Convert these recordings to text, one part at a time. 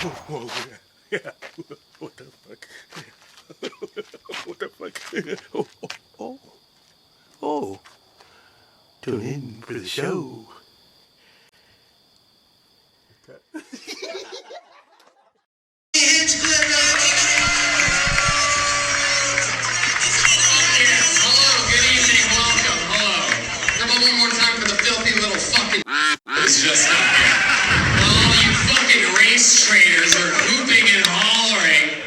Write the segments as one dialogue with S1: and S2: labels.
S1: Whoa, yeah. What the fuck? What the fuck? Oh. Tune in for the show.
S2: One more time for the filthy little fucking it's just up here. All you fucking race traders are hooping and hollering.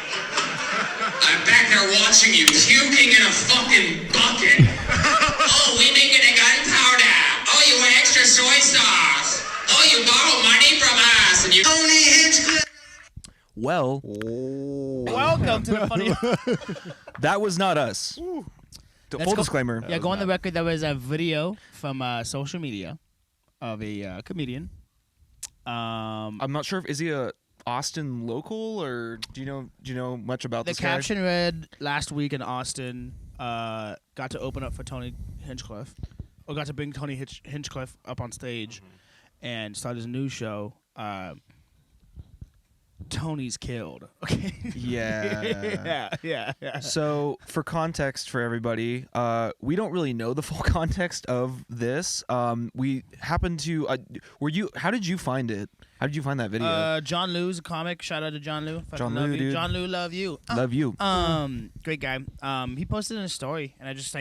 S2: I'm back there watching you puking in a fucking bucket. Oh, we making a gunpowder. Oh, you want extra soy sauce. Oh, you borrow money from us. And you Tony Hinchcliffe.
S3: Well,
S4: welcome to the funny.
S3: That was not us. Full disclaimer.
S4: Yeah, go on the record. There was a video from social media of a comedian.
S3: I'm not sure is he a Austin local or do you know much about this guy?
S4: The caption read last week in Austin. Got to open up for Tony Hinchcliffe, or got to bring Tony Hinchcliffe up on stage, and start his new show. Tony's killed. Okay.
S3: Yeah.
S4: yeah.
S3: So, for context for everybody, we don't really know the full context of this. We happened to. How did you find it? How did you find that video?
S4: John Liu's a comic. Shout out to John Liu.
S3: John Liu, dude.
S4: John Liu, love you.
S3: Love you.
S4: Great guy. He posted in a story, and I just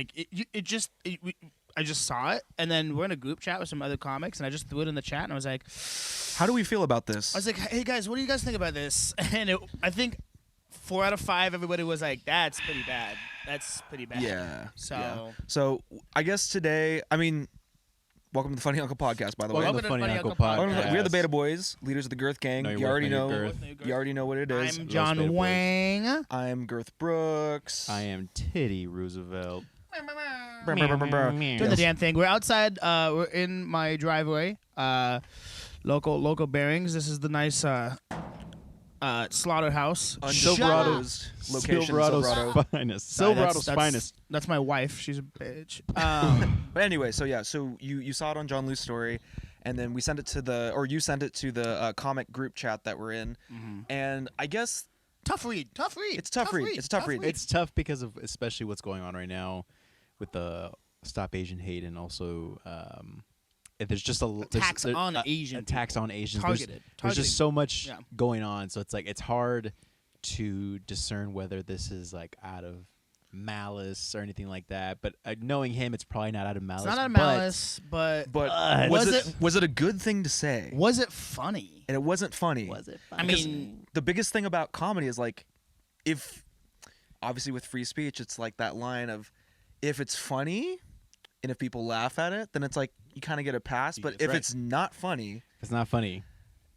S4: I just saw it, and then we're in a group chat with some other comics, and I just threw it in the chat, and I was like,
S3: how do we feel about this?
S4: I was like, hey guys, what do you guys think about this? And I think 4 out of 5, everybody was like, that's pretty bad. That's pretty bad.
S3: Yeah.
S4: So,
S3: So I guess today, welcome to the Funny Uncle Podcast, by the way.
S4: welcome to the Funny Uncle Podcast.
S3: We're the Beta Boys, leaders of the Girth gang.
S5: No,
S3: you already know.
S5: Girth.
S3: You already know what it is.
S4: I'm John Wang.
S3: I'm Girth Brooks.
S5: I am Titty Roosevelt.
S4: Doing the damn thing. We're outside. We're in my driveway. Local bearings. This is the nice slaughterhouse.
S3: Silverado's location.
S5: Silverado's finest. Silverado's finest.
S4: That's my wife. She's a bitch.
S3: But anyway, so you saw it on John Liu's story, and then we sent it to you sent it to the comic group chat that we're in, and I guess
S4: Tough read.
S3: It's tough read. It's tough read.
S5: It's tough because of especially what's going on right now with the Stop Asian Hate, and also there's just
S4: attacks on Asians.
S5: There's just so much going on, so it's like it's hard to discern whether this is like out of malice or anything like that. But knowing him, it's probably not out of malice.
S4: It's not out of malice, but
S3: was it a good thing to say?
S4: Was it funny?
S3: And it wasn't funny.
S5: Was it funny?
S4: I mean,
S3: the biggest thing about comedy is like, if obviously with free speech, it's like that line of, if it's funny and if people laugh at it, then it's like you kind of get a pass. But if it's not funny,
S5: it's not funny.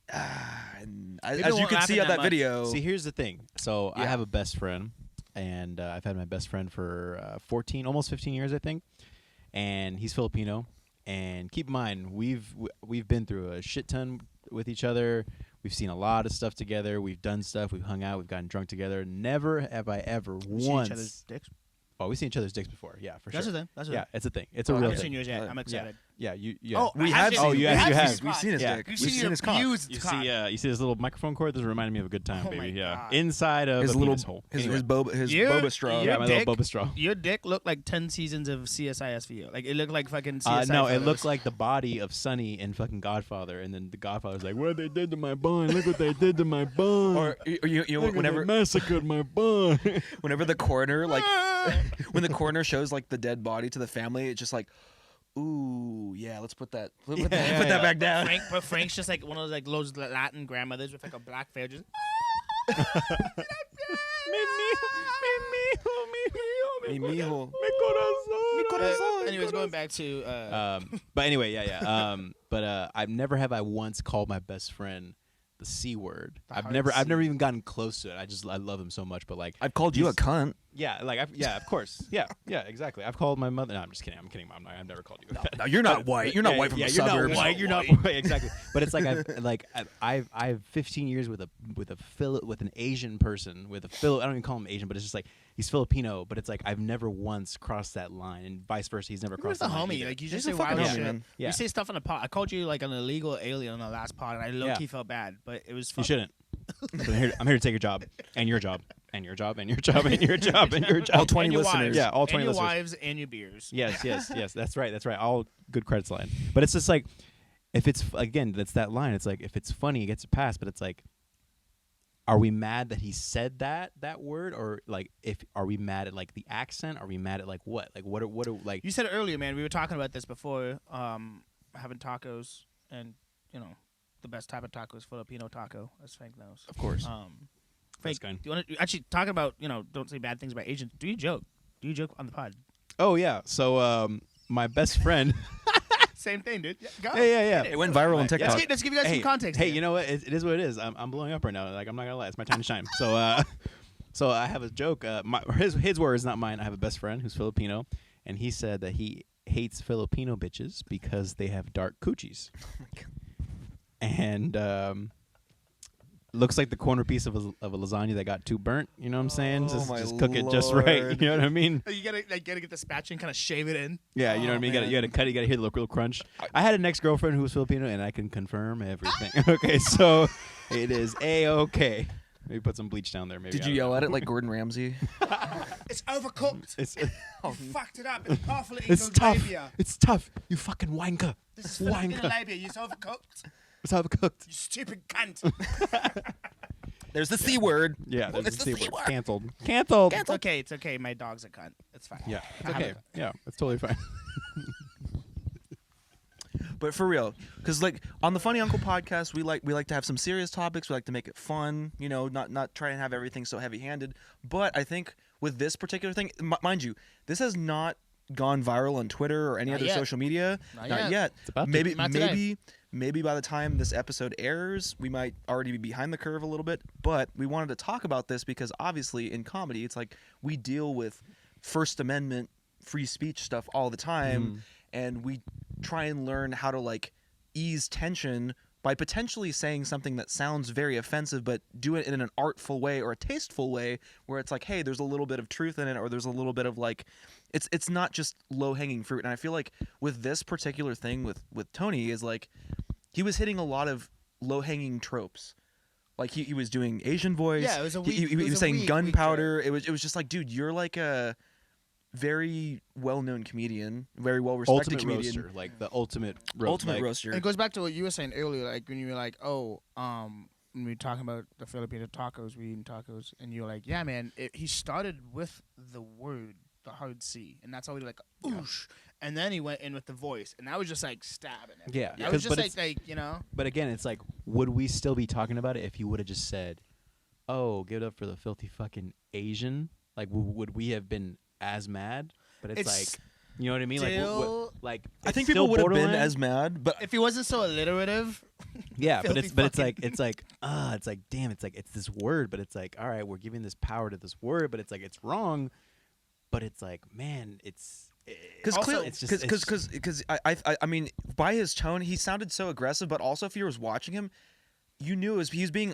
S3: As you can see on that video.
S5: See, here's the thing. So I have a best friend, and I've had my best friend for 14, almost 15 years, I think. And he's Filipino. And keep in mind, we've been through a shit ton with each other. We've seen a lot of stuff together. We've done stuff. We've hung out. We've gotten drunk together. Never have I ever once.
S4: Seen each other's dicks?
S5: Oh, we've seen each other's dicks before. Yeah, for
S4: sure.
S5: That's
S4: a thing.
S5: It's a thing. It's a real thing.
S4: I haven't seen yours yet. I'm excited.
S5: Yeah, you.
S4: Oh,
S3: we have.
S5: Oh, you have.
S3: We've seen his dick.
S4: We've
S3: seen his cock.
S5: You see this little microphone cord? This reminded me of a good time,
S4: Oh
S5: baby.
S4: my God.
S5: Inside of
S3: his
S5: a
S3: little
S5: penis hole.
S3: his boba straw.
S5: Yeah, my little boba straw.
S4: Your dick looked like 10 seasons of CSI SVU. Like it looked like fucking CSI.
S5: No, it looked like the body of Sonny in fucking Godfather, and then the Godfather's like, "What they did to my bun? Look what they did to my bun."
S3: Or whenever
S5: they massacred my bun.
S3: Whenever the coroner when the coroner shows like the dead body to the family, it's just like, ooh, yeah, let's put that that back down.
S4: But Frank's just like one of those like those Latin grandmothers with like a black veil, just.
S3: Mi mijo.
S5: Mi
S4: corazón. Anyways, going back to.
S5: But anyway, yeah. But I've never once called my best friend the C word. I've never even gotten close to it. I love him so much, but like
S3: I've called you a cunt.
S5: Yeah, of course. Yeah, exactly. I've called my mother. No, I'm just kidding. I'm kidding, Mom. I've never called you.
S3: No, you're not white. You're not white from the suburbs.
S5: You're not white. Exactly. But it's like I've 15 years with an Asian person I don't even call him Asian, but it's just like he's Filipino. But it's like I've never once crossed that line, and vice versa. He's never crossed that line.
S4: Homie, like you just
S3: say
S4: wild shit.
S3: Man.
S4: Yeah. You say stuff on the pod. I called you like an illegal alien on the last pod, and I low key felt bad, but it was fun.
S5: You shouldn't. But I'm here to take your job and your job and your job and your job and your job and your job.
S3: All 20
S4: And your
S3: listeners.
S4: wives.
S5: Yeah, all 20
S4: and your
S5: listeners.
S4: wives and your beers.
S5: Yes. That's right. All good credits line. But it's just like, if it's again, that's that line. It's like if it's funny, it gets a pass. But it's like, are we mad that he said that word, or like are we mad at like the accent? Are we mad at like what? Like what? Like
S4: You said it earlier, man. We were talking about this before. Having tacos, and the best type of taco is Filipino taco, as Frank knows.
S3: Of course.
S5: That's
S4: Frank,
S5: kind.
S4: do you want to actually talking about don't say bad things about Asians? Do you joke? Do you joke on the pod?
S5: Oh yeah. So my best friend.
S4: Same thing, dude. Yeah, go.
S5: Yeah.
S3: It went viral on TikTok.
S4: Let's give you guys some context.
S5: Hey,
S4: here.
S5: you know what? It is what it is. I'm blowing up right now. Like I'm not gonna lie, it's my time to shine. So I have a joke. His words, not mine. I have a best friend who's Filipino, and he said that he hates Filipino bitches because they have dark coochies.
S3: Oh my God.
S5: And looks like the corner piece of a lasagna that got too burnt. You know what I'm saying?
S3: Oh, my
S5: just cook it just right.
S3: Lord.
S5: You know what I mean?
S4: You gotta get the spatula and kind of shave it in.
S5: Yeah, you know what I mean. You gotta cut it. You gotta hear the little crunch. I had an ex-girlfriend who was Filipino, and I can confirm everything. Okay, so it is a-okay. Maybe put some bleach down there. Maybe.
S3: Did you yell at it like Gordon Ramsay?
S4: It's overcooked.
S5: It's
S4: You fucked it up. It's awful.
S5: it's tough. It's tough. You fucking wanker.
S4: This is Filipino
S5: Wanker.
S4: labia. It's overcooked.
S5: It's overcooked.
S4: You stupid cunt.
S3: There's the C word.
S5: Yeah, there's
S3: It's
S5: the
S3: the
S5: C
S3: C
S5: word.
S3: word.
S5: Canceled. Canceled.
S4: It's okay. It's okay. My dog's a cunt. It's fine.
S5: Yeah, it's
S4: I have
S5: okay.
S4: it.
S5: Yeah, it's totally fine.
S3: But for real, because like on the Funny Uncle podcast, we like to have some serious topics. We like to make it fun, not try and have everything so heavy-handed. But I think with this particular thing, mind you, this has not gone viral on Twitter or any
S4: Not
S3: other
S4: yet.
S3: social media.
S4: Not yet.
S5: It's about to.
S3: Maybe
S4: Not today.
S3: maybe by the time this episode airs, we might already be behind the curve a little bit. But we wanted to talk about this because obviously in comedy, it's like we deal with First Amendment free speech stuff all the time, and we try and learn how to like ease tension by potentially saying something that sounds very offensive, but do it in an artful way or a tasteful way where it's like, hey, there's a little bit of truth in it, or there's a little bit of like, it's not just low-hanging fruit. And I feel like with this particular thing with Tony is like, he was hitting a lot of low-hanging tropes. Like he was doing Asian voice.
S4: Yeah, it was a weak-
S3: He
S4: it was
S3: was
S4: a
S3: saying
S4: weak
S3: gunpowder. It was just like, dude, you're like a very well-known comedian, very well-respected
S5: Ultimate
S3: comedian.
S5: roaster, like the ultimate
S3: Ultimate
S5: like,
S3: roaster.
S4: And it goes back to what you were saying earlier, like when you were like, when we were talking about the Filipino tacos, we eating tacos, and you were like, yeah, man, he started with the word, the hard C, and that's always like, oosh, and then he went in with the voice, and that was just like stabbing it.
S5: Yeah,
S4: that was
S5: but
S4: just like
S5: But again, it's like, would we still be talking about it if he would have just said, "Oh, give it up for the filthy fucking Asian"? Like, would we have been as mad? But it's like, you know what I mean?
S4: still-
S5: Like
S3: I think
S5: it's still
S3: people would have been
S5: borderline.
S3: as mad, but
S4: if he wasn't so alliterative,
S5: Yeah, but
S4: filthy
S5: it's like damn, it's like it's this word, but it's like, all right, we're giving this power to this word, but it's like it's wrong, but it's like, man,
S3: because
S4: Also,
S3: I mean, by his tone, he sounded so aggressive. But also, if you was watching him, you knew he was being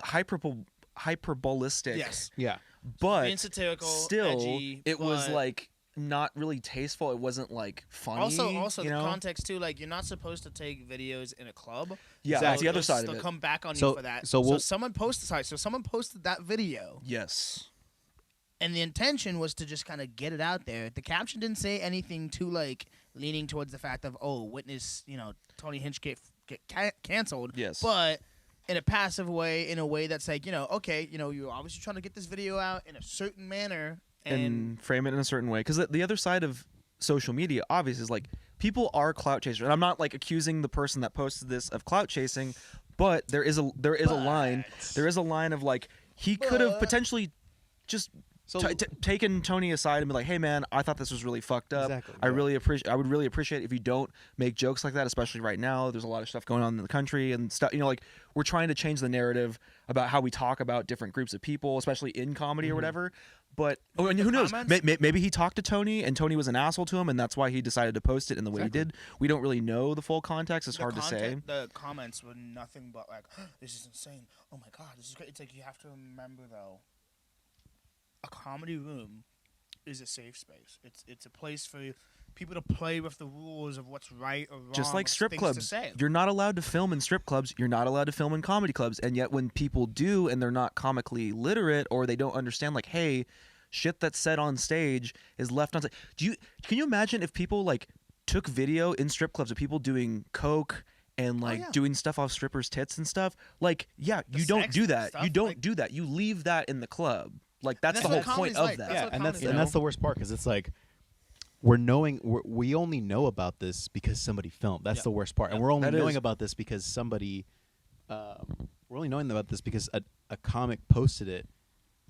S3: hyperbolistic.
S4: yes,
S5: yeah,
S3: but
S4: being satirical,
S3: still,
S4: edgy,
S3: it was
S4: but-
S3: like not really tasteful. It wasn't like funny.
S4: Also,
S3: you
S4: the
S3: know?
S4: context too. Like, you're not supposed to take videos in a club.
S3: Yeah, that's the other side of
S4: They'll
S3: it.
S4: come back on
S5: So-
S4: you for that.
S5: so we'll-
S4: someone posted that video,
S3: Yes.
S4: and the intention was to just kind of get it out there. The caption didn't say anything too like leaning towards the fact of witness Tony Hinchcliffe get canceled.
S3: Yes.
S4: but in a passive way, in a way that's like okay, you're obviously trying to get this video out in a certain manner.
S3: And frame it in a certain way. Because the other side of social media, obviously, is like people are clout chasers. And I'm not like accusing the person that posted this of clout chasing, but there is a line. There is a line of like he could have potentially just taken Tony aside and be like, "Hey, man, I thought this was really fucked up.
S5: Exactly,
S3: I
S5: yeah.
S3: would really appreciate if you don't make jokes like that, especially right now. There's a lot of stuff going on in the country and stuff. Like we're trying to change the narrative about how we talk about different groups of people, especially in comedy or whatever." But and who knows?
S4: comments?
S3: Maybe he talked to Tony, and Tony was an asshole to him, and that's why he decided to post it in the way he did. We don't really know the full context. It's hard to say.
S4: The comments were nothing but like, "This is insane. Oh my god, this is great." It's like you have to remember though, a comedy room is a safe space. It's a place for people to play with the rules of what's right or wrong.
S3: Just like
S4: what's
S3: strip
S4: things
S3: clubs.
S4: To say.
S3: You're not allowed to film in strip clubs. You're not allowed to film in comedy clubs. And yet when people do and they're not comically literate or they don't understand, like, hey, shit that's said on stage is left on stage. Can you imagine if people like took video in strip clubs of people doing coke and like doing stuff off strippers' tits and stuff? Like, yeah, you don't do that. You don't do that. You leave that in the club. Like that's the whole point of that.
S5: Yeah, and that's the worst part because it's like we only know about this because somebody filmed. That's the worst part, and we're only knowing about this because somebody. We're only knowing about this because a comic posted it,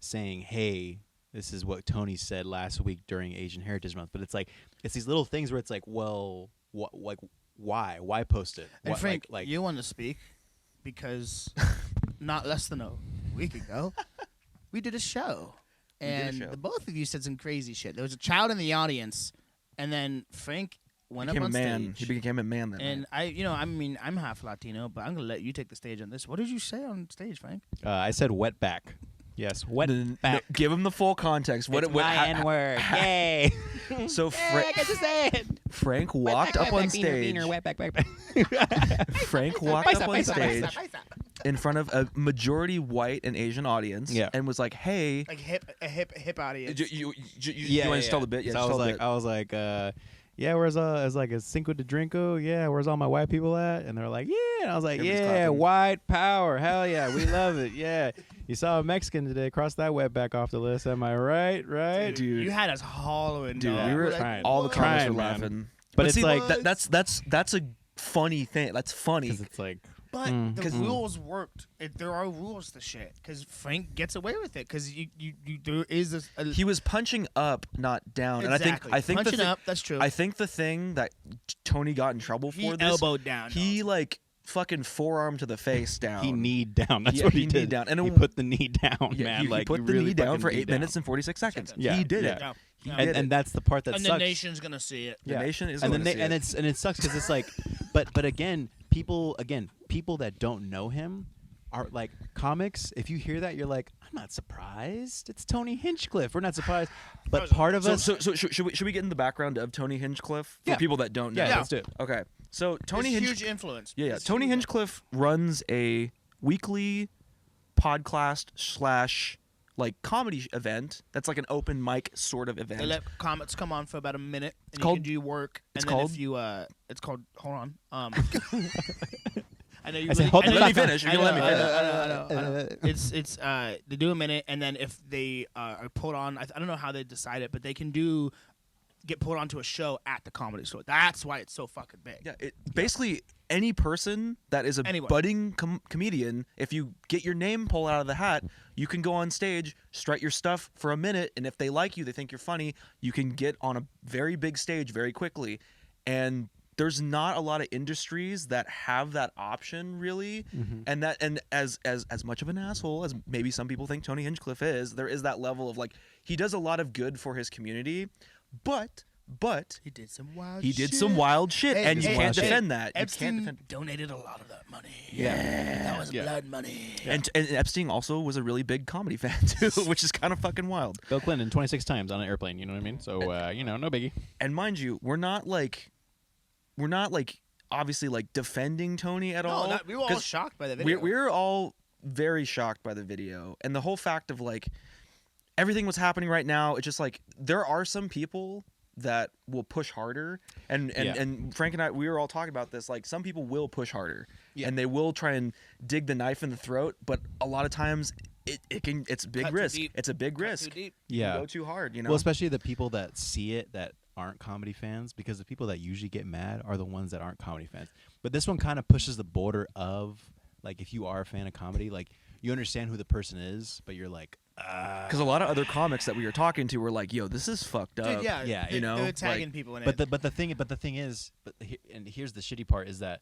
S5: saying, "Hey, this is what Tony said last week during Asian Heritage Month." But it's like it's these little things where it's like, well, why post it?
S4: And Frank, you want to speak because not less than a week ago, we did a show. And the both of you said some crazy shit. There was a child in the audience, and then Frank went up on stage.
S3: He became a man then.
S4: And I'm half Latino, but I'm gonna let you take the stage on this. What did you say on stage, Frank?
S5: I said wetback. Yes, wetback.
S3: No, give him the full context.
S5: What N-word? Yay!
S3: So
S5: I just said.
S3: Frank walked up on stage. Frank walked up on stage in front of a majority white and Asian audience, and was like, "Hey,
S4: like a hip audience."
S3: You want to tell the bit? Yeah,
S5: so I was like, yeah, where's it's like a Cinco de Drinko? Yeah, where's all my white people at? And they're like, yeah. And I was like, yeah, white power, hell yeah, we love it, yeah. You saw a Mexican today, cross that wetback off the list. Am I right? Right,
S4: dude. You had us hollering,
S3: dude.
S4: Dog.
S3: We were
S5: like,
S3: all the comments were laughing. But it's
S5: see,
S3: like that's a funny thing. That's funny.
S5: Because it's like.
S4: But the rules worked. There are rules to shit because Frank gets away with it because there is this.
S3: He was punching up, not down,
S4: exactly.
S3: and I think
S4: punching up. That's true.
S3: I think the thing that Tony got in trouble for
S4: he
S3: this,
S4: elbowed down.
S3: He like fucking forearm to the face down.
S5: He kneed down. That's what he did.
S3: Kneed down. And
S5: he put the knee down, man.
S3: He put the knee down for 8 minutes and 46 seconds.
S5: Yeah,
S3: he did it.
S5: And that's the part that
S4: sucks.
S5: sucks.
S4: And the nation's gonna see it.
S3: The nation is
S5: and
S3: gonna see
S5: it. And it sucks because it's like, but again, people that don't know him are like comics. If you hear that, you're like, I'm not surprised. It's Tony Hinchcliffe. We're not surprised. But part of us.
S3: So should we get in the background of Tony Hinchcliffe for people that don't know?
S5: Yeah, let's do it.
S3: Okay. So Tony
S4: huge influence.
S3: Yeah. Tony Hinchcliffe runs a weekly podcast / like comedy event that's like an open mic sort of event.
S4: They let comics come on for about a minute and
S3: called,
S4: you can do work.
S3: It's
S4: and
S3: called.
S4: Then if you it's called. Hold on. I know you.
S3: Let me finish. You're gonna let me finish.
S4: I know. They do a minute, and then if they are put on, I don't know how they decide it, but they can get put onto a show at the Comedy Store. That's why it's so fucking big.
S3: Yeah. Basically, any person that is a budding comedian, if you get your name pulled out of the hat, you can go on stage, strut your stuff for a minute, and if they like you, they think you're funny, you can get on a very big stage very quickly. And there's not a lot of industries that have that option, really. And as much of an asshole as maybe some people think Tony Hinchcliffe is, there is that level of like he does a lot of good for his community, but
S4: he did some wild
S3: shit, and you can't defend that.
S4: Epstein donated a lot of that money.
S3: Yeah.
S4: That was blood money.
S3: Yeah. And Epstein also was a really big comedy fan too, which is kind of fucking wild.
S5: Bill Clinton 26 times on an airplane, you know what I mean? So, no biggie.
S3: And mind you, we're not like obviously like defending Tony at all.
S4: No, we were all shocked by the video.
S3: We're all very shocked by the video. And the whole fact of like everything what's happening right now, it's just like there are some people that will push harder, and Frank and I, we were all talking about this, like some people will push harder and they will try and dig the knife in the throat, but a lot of times it's a big risk. It's a big risk.
S4: Too deep.
S3: You go too hard, you know.
S5: Well, especially the people that see it that aren't comedy fans, because the people that usually get mad are the ones that aren't comedy fans. But this one kind of pushes the border of like, if you are a fan of comedy, like you understand who the person is, but you're like,
S3: because a lot of other comics that we were talking to were like, "Yo, this is fucked up."
S4: Dude, yeah,
S3: you know,
S4: they're tagging people in
S5: it.
S4: But
S5: the thing is, and here's the shitty part is that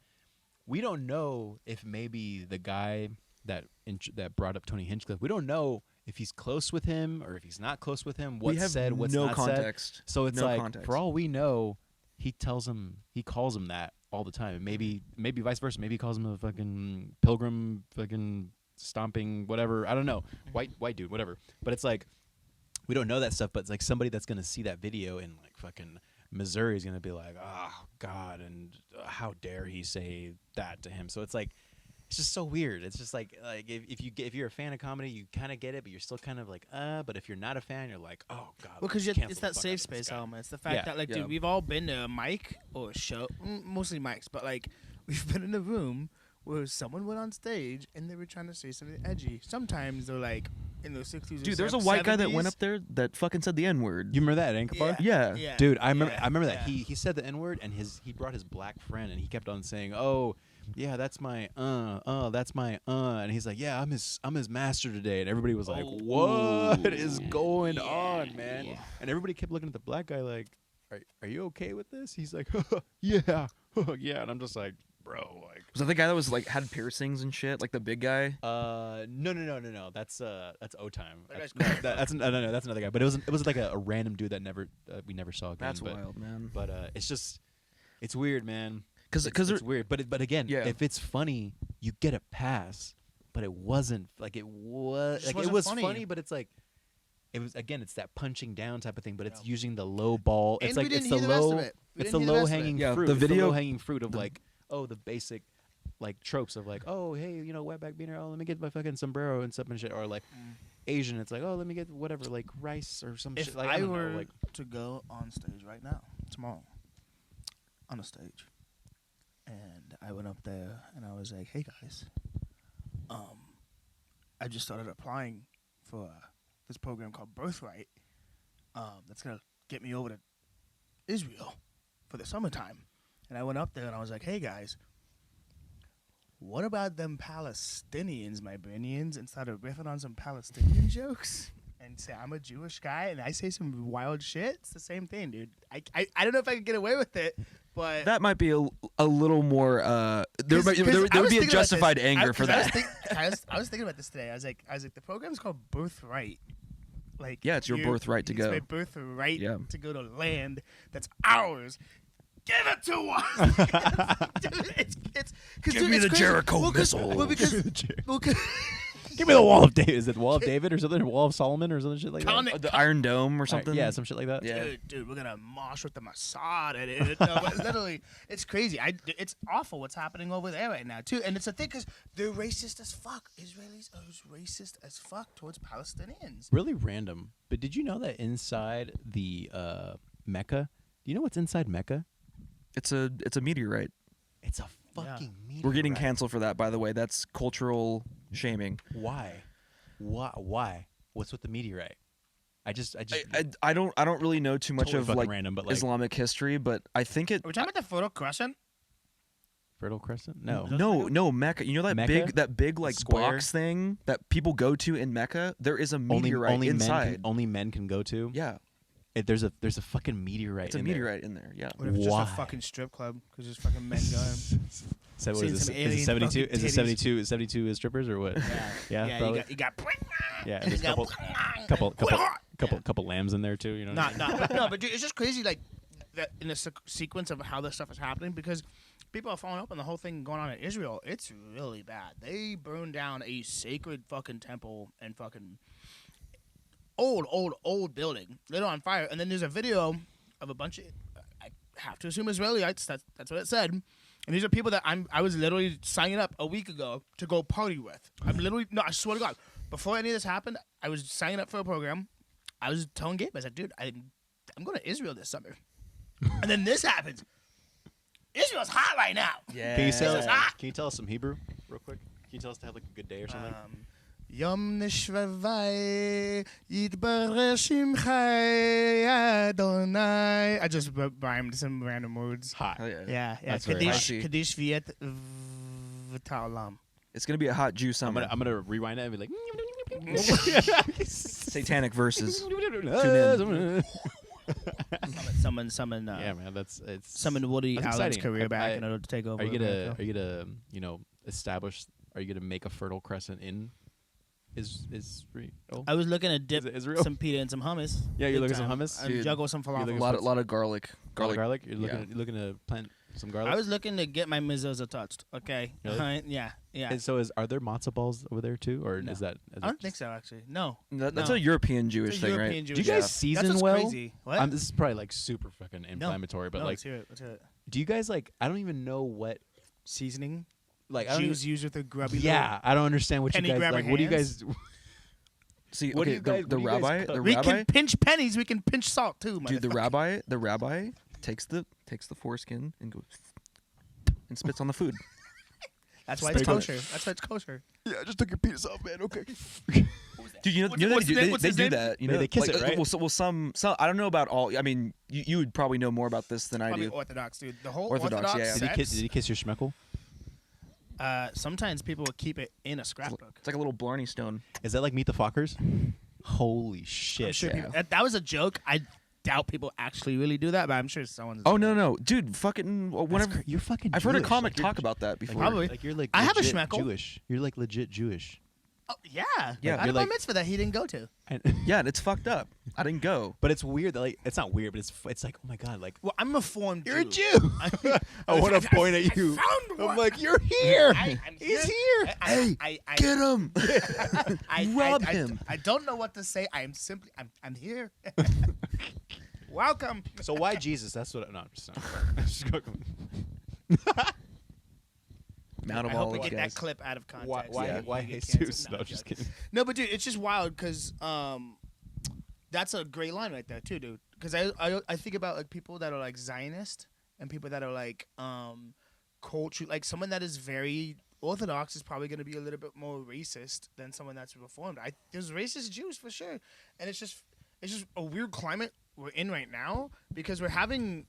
S5: we don't know if maybe the guy that brought up Tony Hinchcliffe, we don't know if he's close with him or if he's not close with him. What's said, what's
S3: no
S5: not
S3: context.
S5: said. So it's
S3: no
S5: like,
S3: context.
S5: for all we know, he calls him that all the time. Maybe vice versa. Maybe he calls him a fucking pilgrim, fucking stomping, whatever. I don't know. White dude, whatever. But it's like, we don't know that stuff, but it's like somebody that's going to see that video and like fucking Missouri is going to be like, oh God, and how dare he say that to him? So it's like, it's just so weird. It's just like if you're a fan of comedy, you kind of get it, but you're still kind of like, but if you're not a fan, you're like, oh God.
S4: Well, because
S5: cancel
S4: it's
S5: the
S4: that
S5: fuck out
S4: safe
S5: of this
S4: space
S5: guy.
S4: element. It's the fact
S5: Yeah.
S4: that, like,
S3: Yeah.
S4: dude, we've all been to a mic or a show, mostly mics, but, like, we've been in a room where someone went on stage and they were trying to say something edgy. Sometimes they're, like, in their 60s or
S3: Dude, there's a white guy that went
S4: 70s.
S3: up there that fucking said the N-word.
S5: You remember that at Anchor Bar?
S3: Yeah.
S5: Dude, I remember.
S4: yeah,
S5: I remember that
S4: yeah.
S5: he said the N-word, and he brought his black friend, and he kept on saying, "Oh, yeah, that's my that's my and he's like, "Yeah, I'm his master today," and everybody was like,
S4: Oh.
S5: "What is going on, man?"
S4: yeah.
S5: And everybody kept looking at the black guy like, "Are you okay with this?" He's like, "Yeah, yeah," and I'm just like, "Bro, like."
S3: Was that the guy that was like had piercings and shit, like the big guy?
S5: No. That's O Time.
S4: That
S5: That's
S4: guy's
S5: no, that's another guy. But it was like a random dude that we never saw again.
S3: That's
S5: but,
S3: wild, man.
S5: But it's weird, man.
S3: Because
S5: It's weird. But again,
S3: Yeah.
S5: if it's funny, you get a pass. But it wasn't like it was
S4: Just
S5: like it
S4: wasn't
S5: was
S4: funny.
S5: but it's like. It was again. It's that punching down type of thing, but it's using the low ball. It's
S4: And
S5: like
S4: we didn't
S5: it's the
S4: hear the rest of
S5: low.
S4: it. We
S5: It's the
S4: didn't hear the
S5: low
S4: rest of it.
S5: hanging
S3: Yeah,
S5: fruit.
S3: the
S5: It's
S3: video-
S5: low hanging fruit of like, oh, the basic, like tropes of like, oh, hey, wetback beaner. Oh, let me get my fucking sombrero and stuff and shit. Or like Asian, it's like, oh, let me get whatever, like rice or some
S4: If
S5: shit. Like
S4: I
S5: don't
S4: were
S5: know, like
S4: to go on stage right now, tomorrow, on a stage, and I went up there and I was like, "Hey guys, I just started applying for this program called Birthright. That's gonna get me over to Israel for the summertime." And I went up there and I was like, "Hey guys, what about them Palestinians, my Brinians?" And started riffing on some Palestinian jokes. And say I'm a Jewish guy and I say some wild shit. It's the same thing, dude. I don't know if I could get away with it, but
S3: that might be a little more. There
S4: 'cause-
S3: would
S4: 'cause
S3: be
S4: I
S3: a
S4: was thinking about
S3: justified
S4: this.
S3: anger for
S4: 'cause
S3: that.
S4: I was thinking about this today. I was like, the program's called Birthright. Like,
S3: Yeah, it's your birthright to
S4: it's
S3: go.
S4: my birthright
S3: Yeah.
S4: to go to land that's ours. Give it to us, dude. It's
S1: Give
S4: dude,
S1: me
S4: it's
S1: the
S4: crazy.
S1: Jericho
S4: Well, 'cause-
S1: missile.
S4: well, because
S5: give me the Wall of David. Is it the Wall of David or something? Or Wall of Solomon or something shit like that?
S3: The Iron Dome or something.
S5: Yeah, some shit like that.
S3: Yeah.
S4: Dude, we're gonna mosh with the Mossad, dude. No, but literally, it's crazy. It's awful what's happening over there right now too, and it's a thing because they're racist as fuck. Israelis are racist as fuck towards Palestinians.
S5: Really random. But did you know that inside the Mecca? Do you know what's inside Mecca?
S3: It's a meteorite.
S5: It's a fucking meteorite.
S3: We're getting canceled for that, by the way. That's cultural shaming.
S5: Why? Why? What's with the meteorite? I
S3: don't really know too much
S5: Totally
S3: of
S5: fucking
S3: like,
S5: random, but, like-
S3: Islamic history, but I think it.
S4: Are we talking about the Fertile Crescent?
S5: Fertile Crescent? No.
S3: No, Mecca. You know that
S5: Mecca?
S3: big like
S5: Square?
S3: box thing that people go to in Mecca? There is a meteorite inside.
S5: Only men can go to.
S3: Yeah,
S5: There's a fucking meteorite.
S3: it's a
S5: in there.
S3: meteorite in there. Yeah.
S4: What if it's
S5: Why?
S4: just a fucking strip club because there's fucking men going?
S5: So what
S4: Seen
S5: is
S4: some
S5: this? Is
S4: alien
S5: it 72?
S4: fucking
S5: Is it
S4: titties.
S5: 72 strippers or what? Yeah, probably.
S4: you got.
S5: Yeah, and there's a couple lambs in there too. You know.
S4: But dude, it's just crazy, like that in the sequence of how this stuff is happening because people are following up on the whole thing going on in Israel. It's really bad. They burned down a sacred fucking temple and fucking old building, lit it on fire, and then there's a video of a bunch of, I have to assume Israelites. That's what it said. And these are people that I was literally signing up a week ago to go party with. I swear to God, before any of this happened, I was signing up for a program. I was telling Gabe, I said, dude, I'm going to Israel this summer. And then this happens. Israel's hot right now.
S3: Yeah.
S5: Can
S4: hot.
S5: you tell us some Hebrew real quick? Can you tell us to have like a good day or something?
S4: Yom Nishvavai Yitbareh Shimchai Adonai. I just rhymed some random words.
S5: Hot.
S3: Hell yeah.
S4: Yeah.
S5: That's very
S3: hot.
S4: Kaddish Viet V'Taolam.
S3: It's gonna be a hot Jew summer.
S5: I'm gonna rewind it and be like.
S3: Satanic verses.
S4: Summon.
S5: Yeah, man, it's
S4: Summon Woody
S5: that's
S4: Allen's
S5: exciting.
S4: career back in order to take over.
S5: Are you
S4: America.
S5: gonna establish? Are you gonna make a Fertile Crescent in Israel?
S4: I was looking to dip
S5: Is it Israel?
S4: some pita and some hummus.
S5: Yeah, you're
S4: Big
S5: looking at some
S4: time.
S5: hummus?
S4: And
S3: Dude,
S4: juggle some
S5: you're
S4: falafel.
S5: looking
S3: a lot of garlic.
S5: Garlic. You're
S3: Yeah.
S5: looking to plant Some garlic.
S4: I was looking to get my mezzoza touched. Okay.
S5: Really?
S4: Yeah.
S5: And so are there matzo balls over there too, or
S4: No.
S5: is that?
S4: I don't think so, actually. No.
S3: That's
S4: No.
S3: a European Jewish
S4: It's a
S3: thing,
S4: European
S3: right?
S5: Do you
S4: Jewish-
S5: guys
S4: That's
S5: season
S4: what's
S5: well?
S4: crazy. What?
S5: This is probably like super fucking inflammatory, but
S4: No,
S5: like,
S4: let's hear it. Let's hear it.
S5: do you guys like? I don't even know what.
S4: Seasoning.
S5: Like, I don't
S4: Jews use with their grubby.
S5: yeah, I don't understand what you
S4: penny
S5: guys
S4: grabber
S5: like. What do you
S4: hands?
S5: guys?
S3: See,
S5: What do
S3: okay,
S5: you guys-
S3: the
S5: what do you guys
S3: rabbi,
S5: cook?
S3: the
S4: We
S3: rabbi,
S4: can pinch pennies. We can pinch salt too.
S3: dude, the
S4: motherfucker.
S3: rabbi takes the foreskin and goes and spits on the food.
S4: That's why it's
S3: Spit on it.
S4: kosher. That's why it's kosher.
S5: Yeah, I just took your penis off, man. Okay.
S3: Dude, you know,
S4: What's-
S3: you know
S4: what's
S3: they
S4: his
S3: do,
S4: name? What's
S3: they
S4: his
S3: do
S4: name?
S3: that. You
S5: Yeah,
S3: know,
S5: they kiss
S3: like,
S5: it, right?
S3: Well, some. I don't know about all. I mean, you would probably know more about this than I
S4: Probably
S3: do.
S4: Orthodox, dude. The whole
S3: Orthodox,
S4: Orthodox
S3: yeah.
S4: sex.
S5: Did he kiss your schmeckle?
S4: Sometimes people will keep it in a scrapbook.
S3: It's like a little Blarney Stone.
S5: Is that like Meet the Fockers? Holy shit!
S4: I'm sure
S3: yeah.
S4: people, that was a joke. I doubt people actually really do that, but I'm sure someone's.
S3: Oh no, dude, fucking whenever.
S5: You're fucking.
S3: I've heard a
S5: Jewish.
S3: comic
S5: Like, you're-
S3: talk about that before.
S4: Probably.
S5: Like you're like.
S4: I have a
S5: legit
S4: schmeckle.
S5: Jewish. You're like legit Jewish.
S4: Oh, yeah.
S3: Yeah.
S4: I had
S5: You're
S4: a bar
S5: like-
S4: mitzvah that he didn't go to.
S3: Yeah, and it's fucked up. I didn't go.
S5: But it's weird that like it's not weird, but it's like oh my god, like
S4: Well, I'm a reformed
S5: you're a
S4: Jew.
S5: Jew. I want to point at you.
S4: found
S5: I'm
S4: one.
S5: like you're here.
S4: I'm
S5: He's here.
S3: Hey, get him! Rob him.
S4: I don't know what to say. I'm here. Welcome.
S5: So why Jesus? That's what. No, I'm just not. I'm just joking.
S3: Mount
S4: I
S3: of
S4: hope we
S3: Olives,
S4: get
S3: guys.
S4: that clip out of context.
S5: Why?
S4: Yeah,
S5: Why
S4: you get
S5: Jesus?
S4: canceled.
S5: No,
S4: I'm
S5: just
S4: joking.
S5: kidding.
S4: No, but dude, it's just wild because that's a great line right there too, dude. Because I think about like people that are like Zionist and people that are like culture, like someone that is very Orthodox is probably going to be a little bit more racist than someone that's Reformed. There's racist Jews for sure, and it's just a weird climate we're in right now because we're having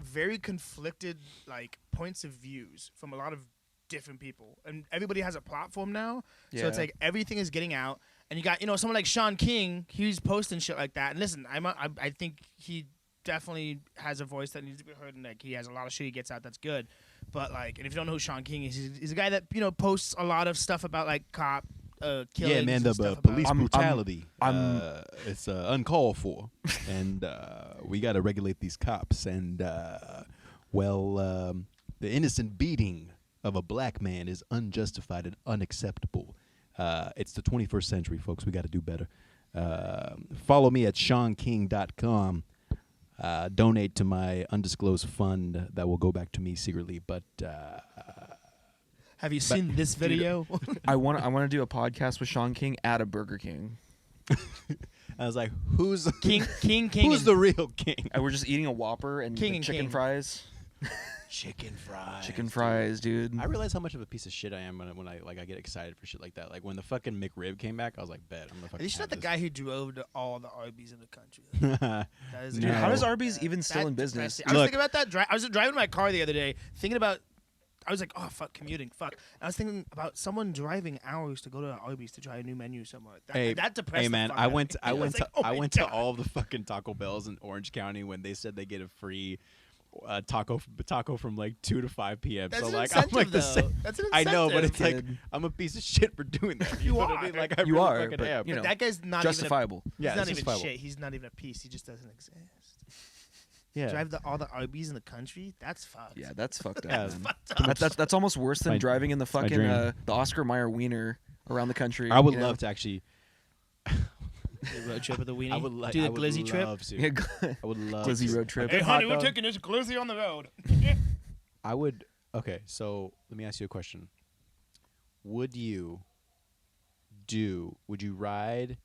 S4: very conflicted like points of views from a lot of different people, and everybody has a platform now. So it's
S3: Yeah.
S4: like everything is getting out, and you got someone like Sean King. He's posting shit like that. And listen, I think he definitely has a voice that needs to be heard, and like he has a lot of shit he gets out that's good. But like, and if you don't know who Sean King is, he's a guy that posts a lot of stuff about like cop killings.
S5: Yeah, man,
S4: and
S5: the
S4: stuff
S5: police
S4: about,
S5: brutality.
S3: I'm-
S5: It's uncalled for, and we got to regulate these cops. And the innocent beating of a black man is unjustified and unacceptable. It's the 21st century, folks. We got to do better. Follow me at SeanKing.com. Donate to my undisclosed fund that will go back to me secretly. But
S4: Have you seen this video?
S3: I want to do a podcast with Sean King at a Burger King.
S5: I was like, who's
S4: King.
S5: who's
S4: and-
S5: the real king?
S3: And we're just eating a Whopper and
S4: King
S3: like,
S4: and
S3: chicken
S4: King.
S3: fries.
S5: Chicken fries.
S3: Chicken fries, dude.
S5: I realize how much of a piece of shit I am when I get excited for shit like that. Like when the fucking McRib came back, I was like, bet I'm gonna fucking.
S4: He's not the
S5: have
S4: guy who drove to all the Arby's in the country.
S5: this.
S4: That is
S3: Dude, how
S5: No.
S3: does Arby's even still
S4: That's
S3: in business?
S4: depressing. I was
S5: Look.
S4: thinking about that. I was driving my car the other day, thinking about. I was like, oh fuck, commuting, fuck. I was thinking about someone driving hours to go to Arby's to try a new menu somewhere. That depressed
S5: Hey
S4: the
S5: man,
S4: fuck
S5: I
S4: out of
S5: went
S4: me.
S5: I went
S4: was
S5: to
S4: like, oh
S5: I
S4: my
S5: went to
S4: God.
S5: all the fucking Taco Bells in Orange County when they said they get a free taco from like 2 to 5 p.m.
S4: That's
S5: so
S4: an
S5: like
S4: incentive,
S5: I'm like the
S4: though.
S5: same.
S4: That's an
S5: I know, but
S4: incentive.
S5: it's like
S3: Kid.
S5: I'm a piece of shit for doing that.
S4: You
S5: know what I
S4: are.
S5: mean? Like I
S3: You
S5: really
S3: are,
S5: fucking
S3: but,
S5: am.
S3: you know,
S4: That guy's not
S3: Justifiable.
S4: Even
S5: Yeah,
S4: he's
S5: it's
S4: not even
S5: justifiable.
S4: shit. He's not even a piece. He just doesn't exist.
S5: Yeah.
S4: Drive all the Arby's in the country. That's fucked.
S3: Yeah, that's fucked up.
S5: Yeah,
S3: man. That's almost worse than
S5: my-
S3: driving in the
S5: my
S3: fucking
S5: dream.
S3: the Oscar Mayer wiener around the country.
S5: I would
S3: you know?
S5: love to actually.
S4: The road trip with the weenie.
S5: I would like.
S4: Do
S5: I
S4: the
S5: would
S4: glizzy trip.
S5: love to.
S3: Yeah,
S5: I would love
S3: glizzy
S5: to.
S3: road trip.
S4: Hey,
S5: Hot
S4: honey, we're
S5: dog.
S4: taking this glizzy on the road.
S5: I would. Okay, so let me ask you a question. Would you ride?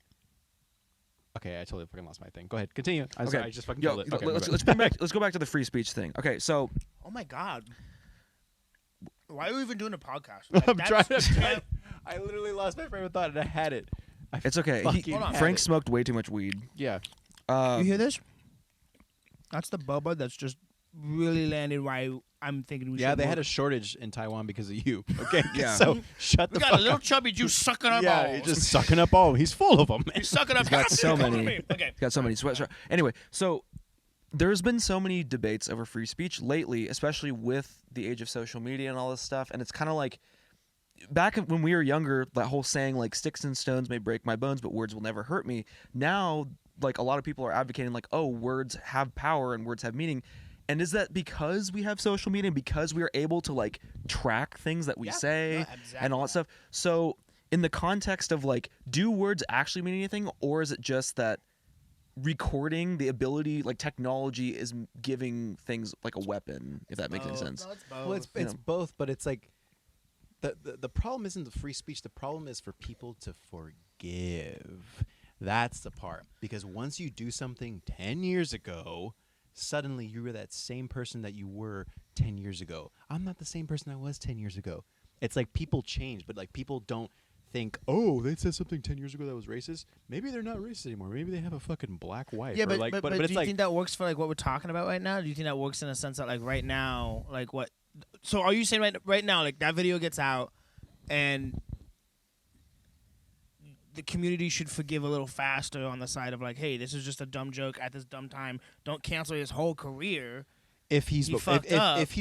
S5: Okay, I totally fucking lost my thing. Go ahead, continue. I'm
S3: Okay.
S5: sorry, I just fucking
S3: Yo,
S5: killed it. Okay,
S3: let's
S5: my bad.
S3: bring back. Let's go back to the free speech thing. Okay, so
S4: Oh my god. Why are we even doing a podcast? Like,
S5: I'm
S4: that's-
S5: trying. I literally lost my frame of thought and I had it. I
S3: it's okay.
S5: fucking
S4: Hold on.
S5: had
S3: Frank
S5: it.
S3: smoked way too much weed.
S5: Yeah.
S4: You hear this? That's the boba that's just really landed why I'm thinking we
S5: Yeah,
S4: should
S5: they
S4: work.
S5: had a shortage in Taiwan because of you. Okay.
S3: Yeah.
S5: So shut
S4: We
S5: the
S4: got
S5: fuck
S4: a little
S5: up.
S4: chubby Jew sucking up
S5: Yeah,
S4: balls.
S5: he's just sucking up all. He's full of them, man.
S4: He's sucking up.
S3: He's got so many.
S4: Okay.
S3: Got so many sweat. Anyway, so there's been so many debates over free speech lately, especially with the age of social media and all this stuff. And it's kind of like back when we were younger, that whole saying like "sticks and stones may break my bones, but words will never hurt me." Now, like a lot of people are advocating like, "Oh, words have power and words have meaning." And is that because we have social media and because we are able to like track things that we say and all that stuff? So in the context of like, do words actually mean anything, or is it just that recording, the ability, like technology is giving things like a weapon, if that makes any sense?
S4: No, it's both.
S5: Well, it's both, but it's like the problem isn't the free speech. The problem is for people to forgive. That's the part. Because once you do something 10 years ago, suddenly you were that same person that you were 10 years ago. I'm not the same person I was 10 years ago. It's like people change, but like people don't think, oh, they said something 10 years ago that was racist. Maybe they're not racist anymore. Maybe they have a fucking black wife.
S4: Yeah,
S5: or
S4: but,
S5: like,
S4: but,
S5: but
S4: do
S5: it's
S4: you
S5: like,
S4: think that works for like what we're talking about right now? Do you think that works in a sense that like right now, like what? So are you saying right now, like that video gets out and the community should forgive a little faster on the side of like, hey, this is just a dumb joke at this dumb time. Don't cancel his whole career.
S5: if he's
S4: He fucked up.
S5: if